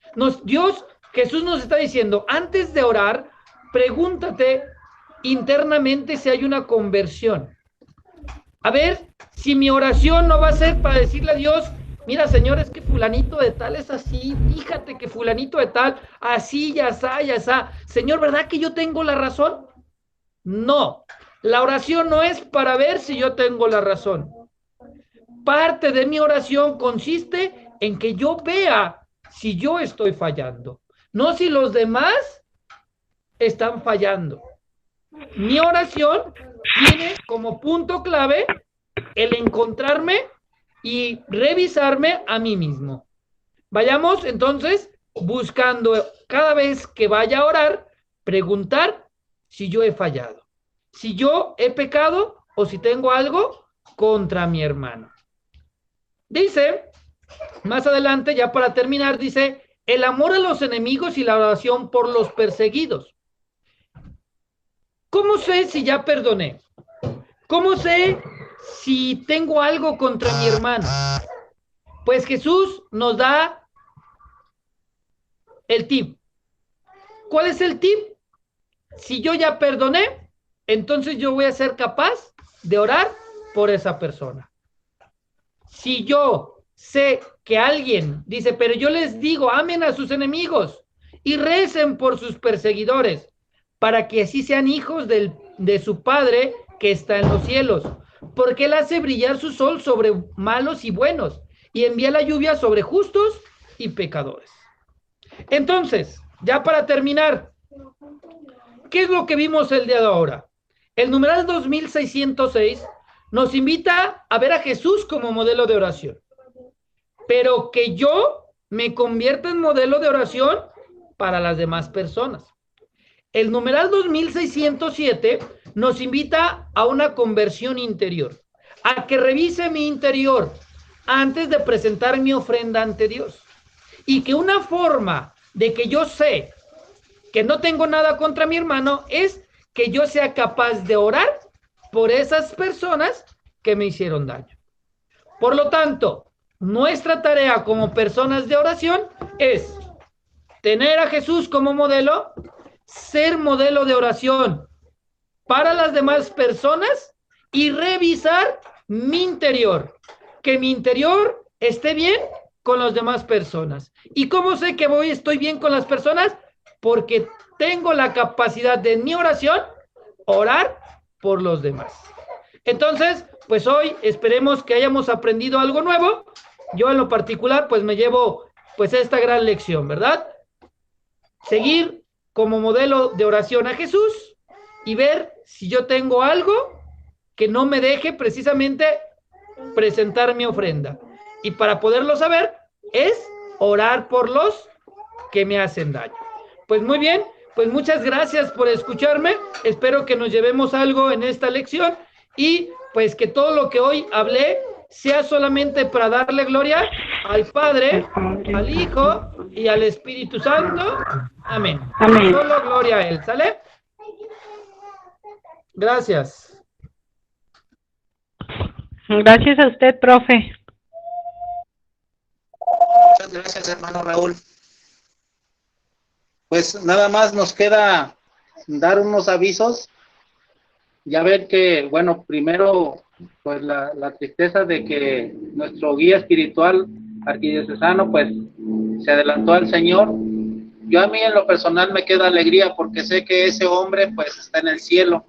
Jesús nos está diciendo, antes de orar, pregúntate internamente si hay una conversión. A ver, si mi oración no va a ser para decirle a Dios, mira, Señor, es que fulanito de tal es así, fíjate que fulanito de tal, así, ya está, ya está. Señor, ¿verdad que yo tengo la razón? No, la oración no es para ver si yo tengo la razón. Parte de mi oración consiste en que yo vea si yo estoy fallando, no si los demás están fallando. Mi oración tiene como punto clave el encontrarme y revisarme a mí mismo. Vayamos entonces buscando cada vez que vaya a orar, preguntar si yo he fallado, si yo he pecado o si tengo algo contra mi hermano. Dice, más adelante, ya para terminar, dice, el amor a los enemigos y la oración por los perseguidos. ¿Cómo sé si ya perdoné? ¿Cómo sé si tengo algo contra mi hermano? Pues Jesús nos da el tip. ¿Cuál es el tip? Si yo ya perdoné, entonces yo voy a ser capaz de orar por esa persona. Si yo sé que alguien dice, pero yo les digo, amen a sus enemigos y recen por sus perseguidores, para que así sean hijos de su Padre que está en los cielos, porque Él hace brillar su sol sobre malos y buenos, y envía la lluvia sobre justos y pecadores. Entonces, ya para terminar, ¿qué es lo que vimos el día de ahora? El numeral 2606 nos invita a ver a Jesús como modelo de oración, pero que yo me convierta en modelo de oración para las demás personas. El numeral 2607 nos invita a una conversión interior, a que revise mi interior antes de presentar mi ofrenda ante Dios. Y que una forma de que yo sé que no tengo nada contra mi hermano es que yo sea capaz de orar por esas personas que me hicieron daño. Por lo tanto, nuestra tarea como personas de oración es tener a Jesús como modelo, ser modelo de oración para las demás personas y revisar mi interior, que mi interior esté bien con las demás personas. ¿Y cómo sé que estoy bien con las personas? Porque tengo la capacidad de mi oración orar por los demás. Entonces, pues hoy esperemos que hayamos aprendido algo nuevo. Yo en lo particular, pues me llevo pues esta gran lección, ¿verdad? Seguir como modelo de oración a Jesús y ver si yo tengo algo que no me deje precisamente presentar mi ofrenda. Y para poderlo saber es orar por los que me hacen daño. Pues muy bien, pues muchas gracias por escucharme. Espero que nos llevemos algo en esta lección y pues que todo lo que hoy hablé sea solamente para darle gloria al Padre, al Hijo y al Espíritu Santo. Amén. Amén. Solo gloria a Él, ¿sale? Gracias. Gracias a usted, profe. Muchas gracias, hermano Raúl. Pues nada más nos queda dar unos avisos. ya ver que, bueno, primero, pues la tristeza de que nuestro guía espiritual arquidiocesano, pues, se adelantó al Señor. Yo a mí en lo personal me queda alegría porque sé que ese hombre, pues, está en el cielo.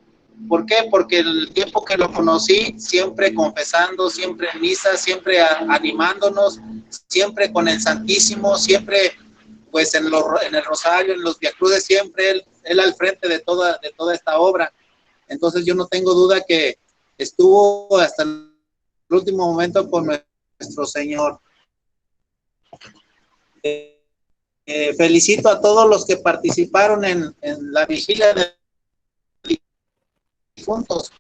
¿Por qué? Porque el tiempo que lo conocí, siempre confesando, siempre en misa, siempre animándonos, siempre con el Santísimo, siempre pues en el rosario, en los viacruces, siempre él al frente de toda esta obra. Entonces yo no tengo duda que estuvo hasta el último momento con nuestro Señor. Felicito a todos los que participaron en la vigilia de difuntos.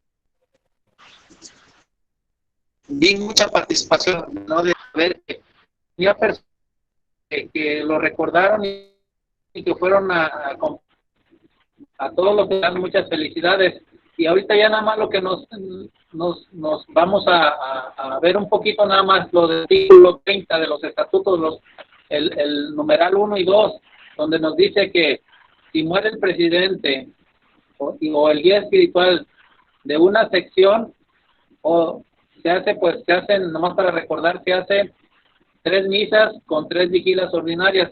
Vi mucha participación, ¿no? De ver que había personas que lo recordaron y que fueron a todos los que dan muchas felicidades. Y ahorita ya nada más lo que nos vamos a ver un poquito nada más lo del artículo 30 de los estatutos, el numeral 1 y 2, donde nos dice que si muere el presidente o el guía espiritual de una sección, o se hacen, nomás para recordar, se hacen 3 misas con 3 vigilias ordinarias.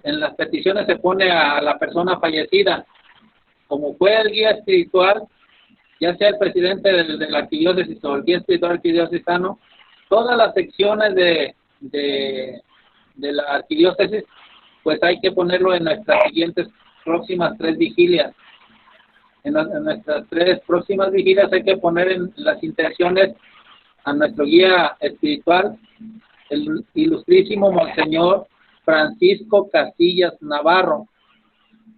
En las peticiones se pone a la persona fallecida. Como fue el guía espiritual, ya sea el presidente de la arquidiócesis o el guía espiritual arquidiocesano, todas las secciones de la arquidiócesis, pues hay que ponerlo en nuestras siguientes próximas 3 vigilias. En nuestras 3 próximas vigilias hay que poner en las intenciones a nuestro guía espiritual, el ilustrísimo Monseñor Francisco Casillas Navarro,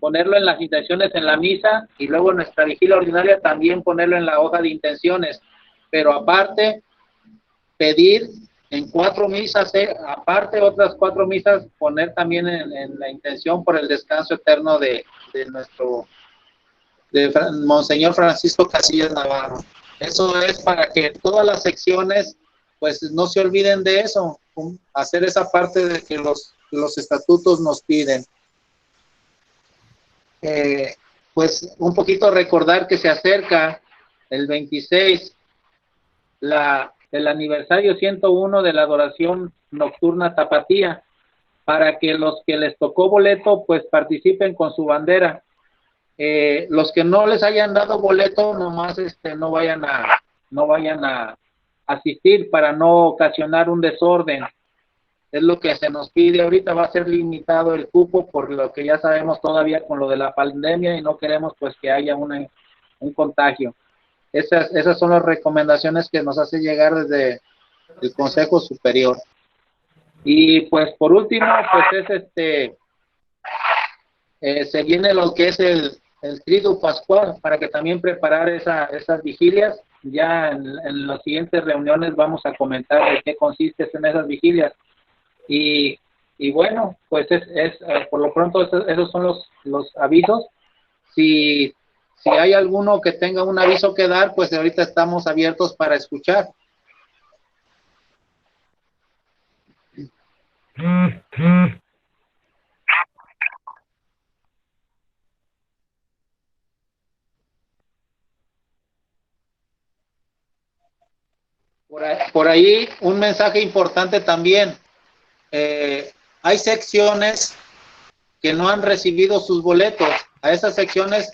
ponerlo en las intenciones en la misa, y luego en nuestra vigilia ordinaria también ponerlo en la hoja de intenciones, pero aparte pedir en 4 misas, aparte otras 4 misas, poner también en la intención por el descanso eterno de Monseñor Francisco Casillas Navarro. Eso es para que todas las secciones pues no se olviden de eso, hacer esa parte de que los estatutos nos piden. Pues un poquito recordar que se acerca el 26 el aniversario 101 de la adoración nocturna tapatía, para que los que les tocó boleto pues participen con su bandera. Los que no les hayan dado boleto, nomás no vayan a asistir para no ocasionar un desorden. Es lo que se nos pide ahorita. Va a ser limitado el cupo por lo que ya sabemos todavía con lo de la pandemia, y no queremos pues que haya un contagio. Esas son las recomendaciones que nos hace llegar desde el Consejo Superior. Y pues por último, pues se viene lo que es el Triduo Pascual, para que también preparar esas vigilias. Ya en las siguientes reuniones vamos a comentar de qué consiste en esas vigilias. Y bueno, pues por lo pronto esos son los avisos. Si hay alguno que tenga un aviso que dar, pues ahorita estamos abiertos para escuchar. Por ahí un mensaje importante también. Hay secciones que no han recibido sus boletos. A esas secciones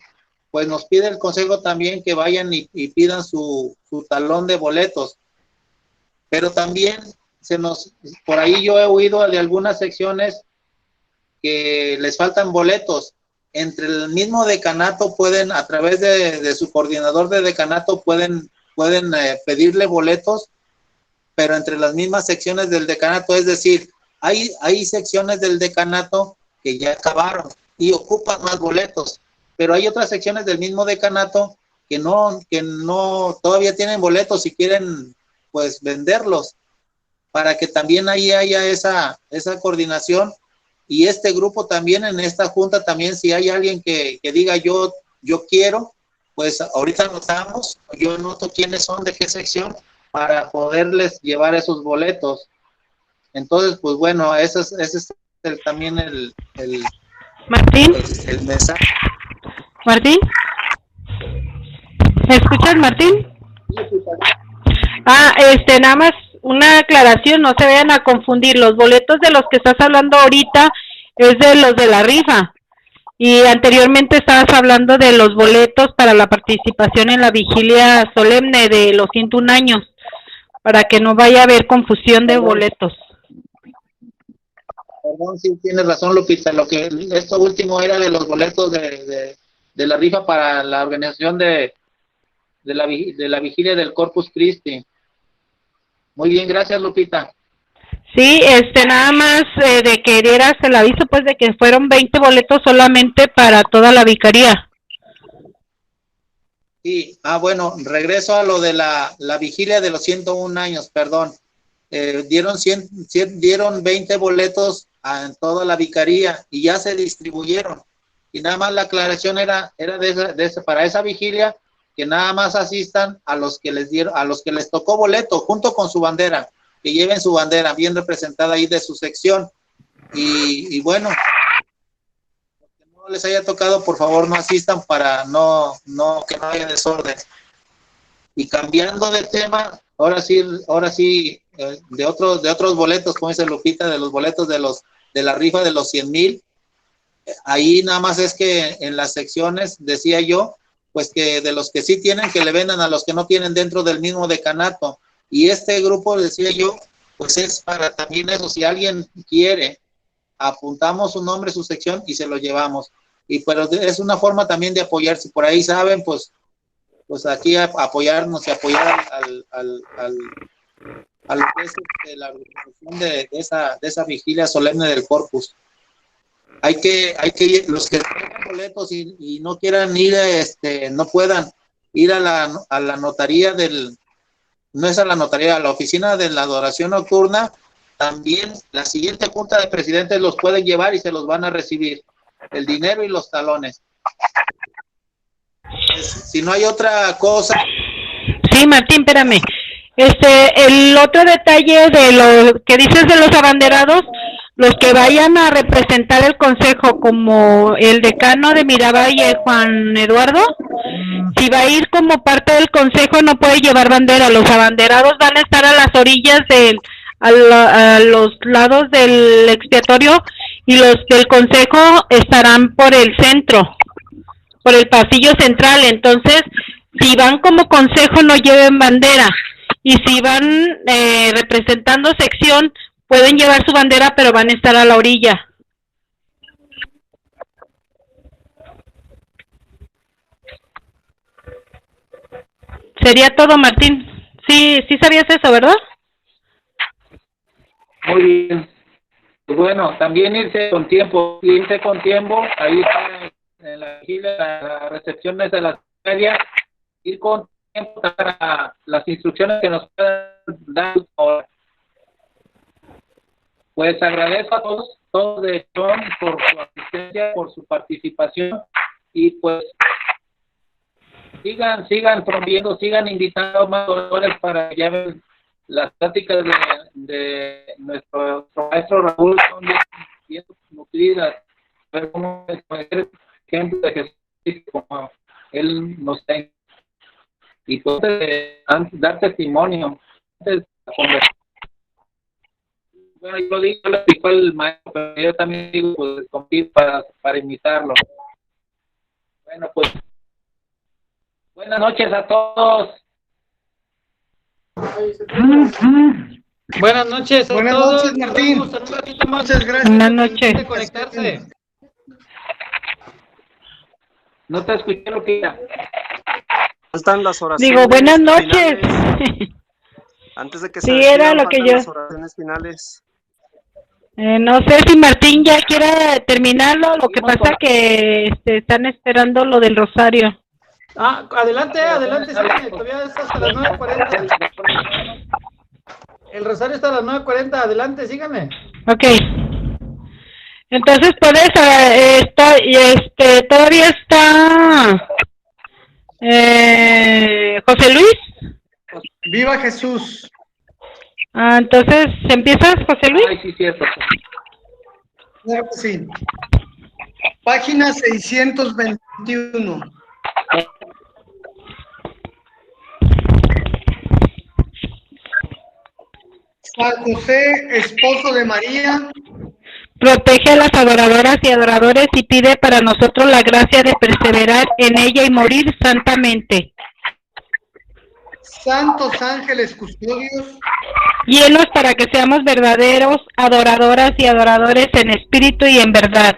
pues nos pide el consejo también que vayan y pidan su talón de boletos. Pero también por ahí yo he oído de algunas secciones que les faltan boletos. Entre el mismo decanato pueden, a través de su coordinador de decanato, pueden pedirle boletos, pero entre las mismas secciones del decanato, es decir, hay secciones del decanato que ya acabaron y ocupan más boletos, pero hay otras secciones del mismo decanato que no todavía tienen boletos y quieren pues venderlos, para que también ahí haya esa coordinación. Y este grupo también, en esta junta también, si hay alguien que diga yo quiero, pues ahorita anotamos, yo anoto quiénes son, de qué sección, para poderles llevar esos boletos. Entonces, pues bueno, ese es también el Martín. El mensaje. Martín. ¿Me escuchas, Martín? Nada más una aclaración, no se vayan a confundir. Los boletos de los que estás hablando ahorita es de los de la rifa. Y anteriormente estabas hablando de los boletos para la participación en la vigilia solemne de los 101 años, para que no vaya a haber confusión de boletos. Perdón, sí tienes razón, Lupita. Esto último era de los boletos de la rifa para la organización de la vigilia del Corpus Christi. Muy bien, gracias, Lupita. Sí, nada más de que dieras el aviso, pues, de que fueron 20 boletos solamente para toda la vicaría. Sí, bueno, regreso a lo de la vigilia de los 101 años, perdón. Dieron 20 boletos en toda la vicaría y ya se distribuyeron. Y nada más la aclaración era para esa vigilia, que nada más asistan a los que les tocó boleto junto con su bandera, que lleven su bandera bien representada ahí de su sección. Y bueno, que no les haya tocado, por favor no asistan para que no haya desorden. Y cambiando de tema, ahora sí, de otros boletos, como dice Lupita, de los boletos de la rifa de los 100,000, ahí nada más es que en las secciones, decía yo, pues que de los que sí tienen, que le vendan a los que no tienen dentro del mismo decanato. Y este grupo, decía yo, pues es para también eso, si alguien quiere, apuntamos su nombre, su sección y se lo llevamos. Pero es una forma también de apoyar, si por ahí saben, pues aquí apoyarnos y apoyar a lo que es la organización de esa vigilia solemne del Corpus. Hay que ir, los que tengan boletos y no quieran ir, no puedan ir a la notaría no es a la notaría, a la oficina de la adoración nocturna, también la siguiente junta de presidentes los pueden llevar y se los van a recibir, el dinero y los talones. Si no hay otra cosa. Sí, Martín, espérame. El otro detalle de lo que dices de los abanderados, los que vayan a representar el consejo, como el decano de Miravalle, Juan Eduardo, si va a ir como parte del consejo no puede llevar bandera. Los abanderados van a estar a las orillas a los lados del expiatorio, y los del consejo estarán por el centro, por el pasillo central. Entonces, si van como consejo no lleven bandera, y si van representando sección pueden llevar su bandera, pero van a estar a la orilla. Sería todo, Martín. Sí sabías eso, ¿verdad? Muy bien. Pues bueno, también irse con tiempo, ahí está en la vigilia, las recepciones de la media, ir con tiempo para las instrucciones que nos puedan dar ahora. Pues agradezco a todos de John por su asistencia, por su participación, y pues sigan promoviendo, sigan invitando a más oradores para que lleven las pláticas de nuestro maestro Raúl, son bien nutridas, ver cómo es el ejemplo de Jesús, como él nos da, y pues dar testimonio antes de la conversación. Bueno, yo lo digo el maestro, pero yo también digo, pues, para invitarlo. Bueno, pues, buenas noches a todos. Buenas noches a Buenas todos. noches, Martín. Un ratito más. Muchas gracias. Buenas noches. De conectarse. No te escuché, lo que era. Faltan las oraciones. Digo, buenas noches. Finales. Antes de que se Sí, despidan, era lo que faltan yo. las oraciones finales. No sé si Martín ya quiera terminarlo, lo que pasa que están esperando lo del rosario. Adelante, síganme, todavía está hasta las 9:40. El rosario está a las 9:40, adelante, síganme. Ok. Entonces puedes, todavía está José Luis. Viva Jesús. Entonces, ¿empiezas, José Luis? Ay, sí, cierto. Claro que sí. Página 621. San José, esposo de María, protege a las adoradoras y adoradores y pide para nosotros la gracia de perseverar en ella y morir santamente. santos ángeles custodios, Guíenos para que seamos verdaderos adoradoras y adoradores en espíritu y en verdad.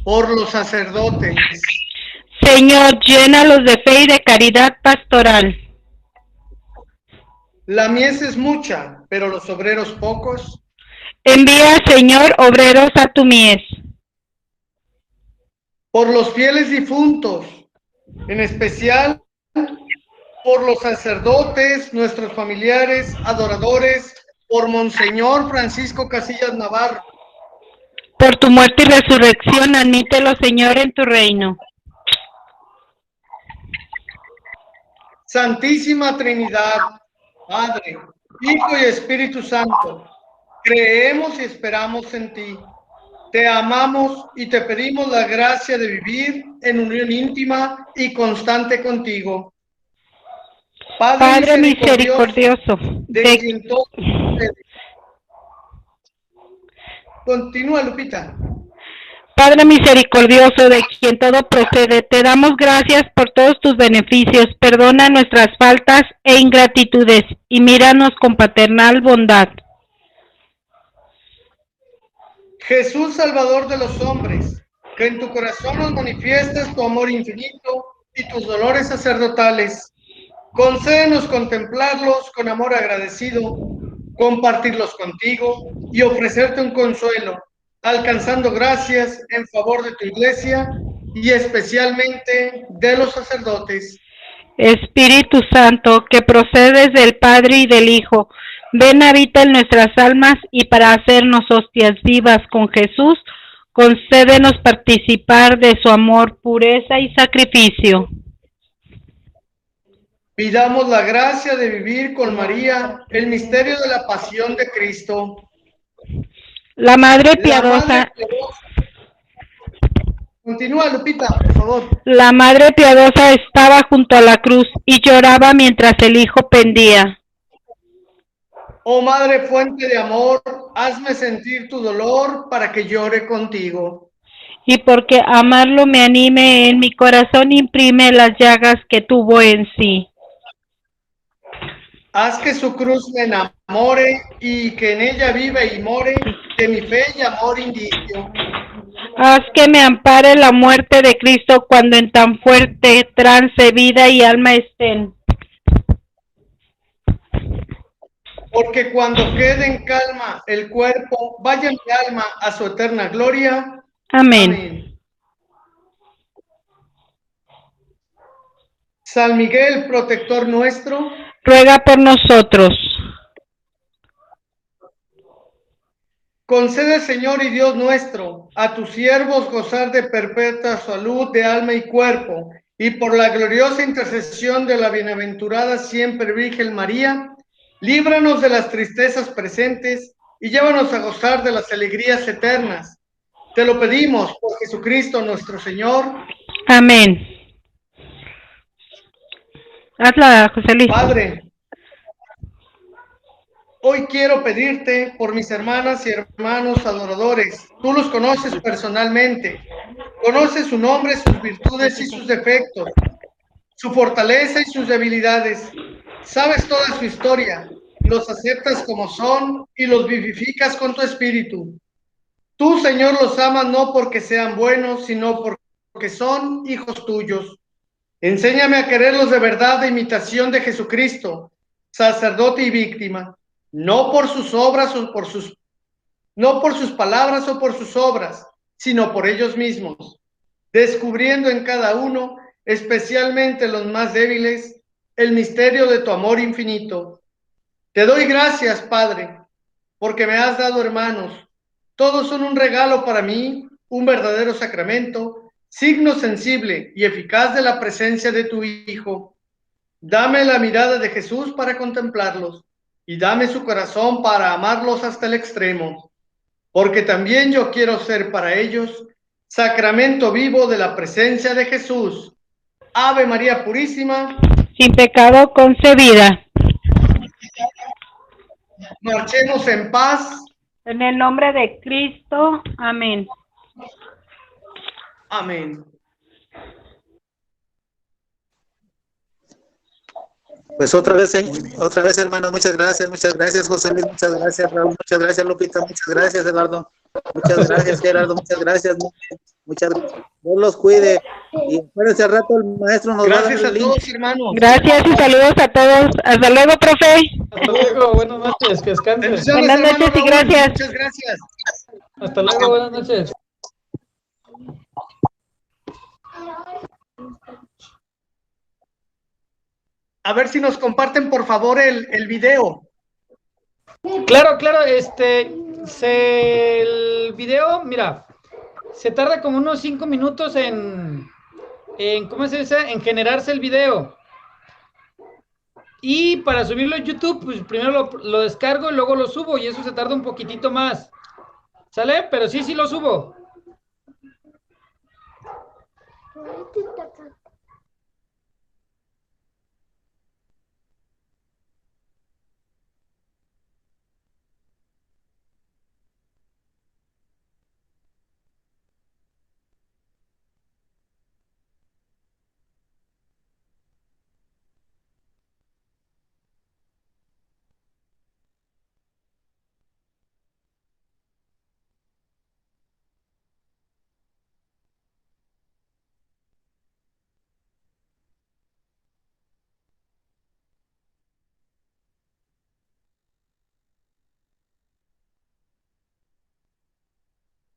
por los sacerdotes, Señor, llénalos de fe y de caridad pastoral. la mies es mucha, pero los obreros pocos. Envía, Señor, obreros a tu mies. Por los fieles difuntos, en especial por los sacerdotes, nuestros familiares, adoradores, por Monseñor Francisco Casillas Navarro, Por tu muerte y resurrección, admítelo, Señor, en tu reino. Santísima Trinidad, Padre, Hijo y Espíritu Santo, creemos y esperamos en ti. Te amamos y te pedimos la gracia de vivir en unión íntima y constante contigo. Padre misericordioso, de quien todo procede. Continúa, Lupita. Padre misericordioso, de quien todo procede, te damos gracias por todos tus beneficios. Perdona nuestras faltas e ingratitudes y míranos con paternal bondad. Jesús, Salvador de los hombres, que en tu corazón nos manifiestas tu amor infinito y tus dolores sacerdotales. Concédenos contemplarlos con amor agradecido, compartirlos contigo y ofrecerte un consuelo, alcanzando gracias en favor de tu iglesia y especialmente de los sacerdotes. Espíritu Santo, que procedes del Padre y del Hijo, ven, habita en nuestras almas y para hacernos hostias vivas con Jesús, concédenos participar de su amor, pureza y sacrificio. Pidamos la gracia de vivir con María el misterio de la pasión de Cristo. La Madre Piadosa. Continúa, Lupita, por favor. La Madre Piadosa estaba junto a la cruz y lloraba mientras el Hijo pendía. Oh Madre fuente de amor, hazme sentir tu dolor para que llore contigo. Y porque amarlo me anime, en mi corazón imprime las llagas que tuvo en sí. Haz que su cruz me enamore y que en ella vive y more de mi fe y amor indicio. Haz que me ampare la muerte de Cristo cuando en tan fuerte trance vida y alma estén. Porque cuando quede en calma el cuerpo, vaya mi alma a su eterna gloria. Amén. Amén. San Miguel, protector nuestro, ruega por nosotros. Concede, Señor y Dios nuestro, a tus siervos gozar de perpetua salud de alma y cuerpo, y por la gloriosa intercesión de la bienaventurada siempre Virgen María, líbranos de las tristezas presentes y llévanos a gozar de las alegrías eternas. Te lo pedimos por Jesucristo nuestro Señor. Amén. Hazla, José Luis. Padre, hoy quiero pedirte por mis hermanas y hermanos adoradores. Tú los conoces personalmente. Conoces su nombre, sus virtudes y sus defectos, su fortaleza y sus debilidades. Sabes toda su historia. Los aceptas como son y los vivificas con tu espíritu. Tú, Señor, los amas no porque sean buenos, sino porque son hijos tuyos. Enséñame a quererlos de verdad, de imitación de Jesucristo, sacerdote y víctima. No por sus obras o no por sus palabras o por sus obras, sino por ellos mismos, descubriendo en cada uno, especialmente los más débiles, el misterio de tu amor infinito. Te doy gracias, Padre, porque me has dado hermanos. Todos son un regalo para mí, un verdadero sacramento, signo sensible y eficaz de la presencia de tu Hijo. Dame la mirada de Jesús para contemplarlos, y dame su corazón para amarlos hasta el extremo, porque también yo quiero ser para ellos sacramento vivo de la presencia de Jesús. Ave María Purísima, sin pecado concebida. Marchemos en paz. En el nombre de Cristo. Amén. Amén. Pues otra vez, hermanos, muchas gracias, José Luis, muchas gracias, Raúl, muchas gracias, Lupita, muchas gracias, Eduardo, muchas gracias, Gerardo, muchas gracias, Dios los cuide, y acuérdense al rato el maestro nos va a dar Gracias el a link. todos, hermanos. Gracias y saludos a todos. Hasta luego, profe. Hasta luego, buenas noches, que descansen. Bendiciones, Buenas hermano noches y Raúl, gracias. Muchas gracias. Hasta luego, buenas noches. A ver si nos comparten, por favor, el video. Claro, el video, mira, se tarda como unos 5 minutos en ¿cómo se dice? En generarse el video. Y para subirlo a YouTube, pues primero lo descargo y luego lo subo, y eso se tarda un poquitito más. ¿Sale? Pero sí lo subo.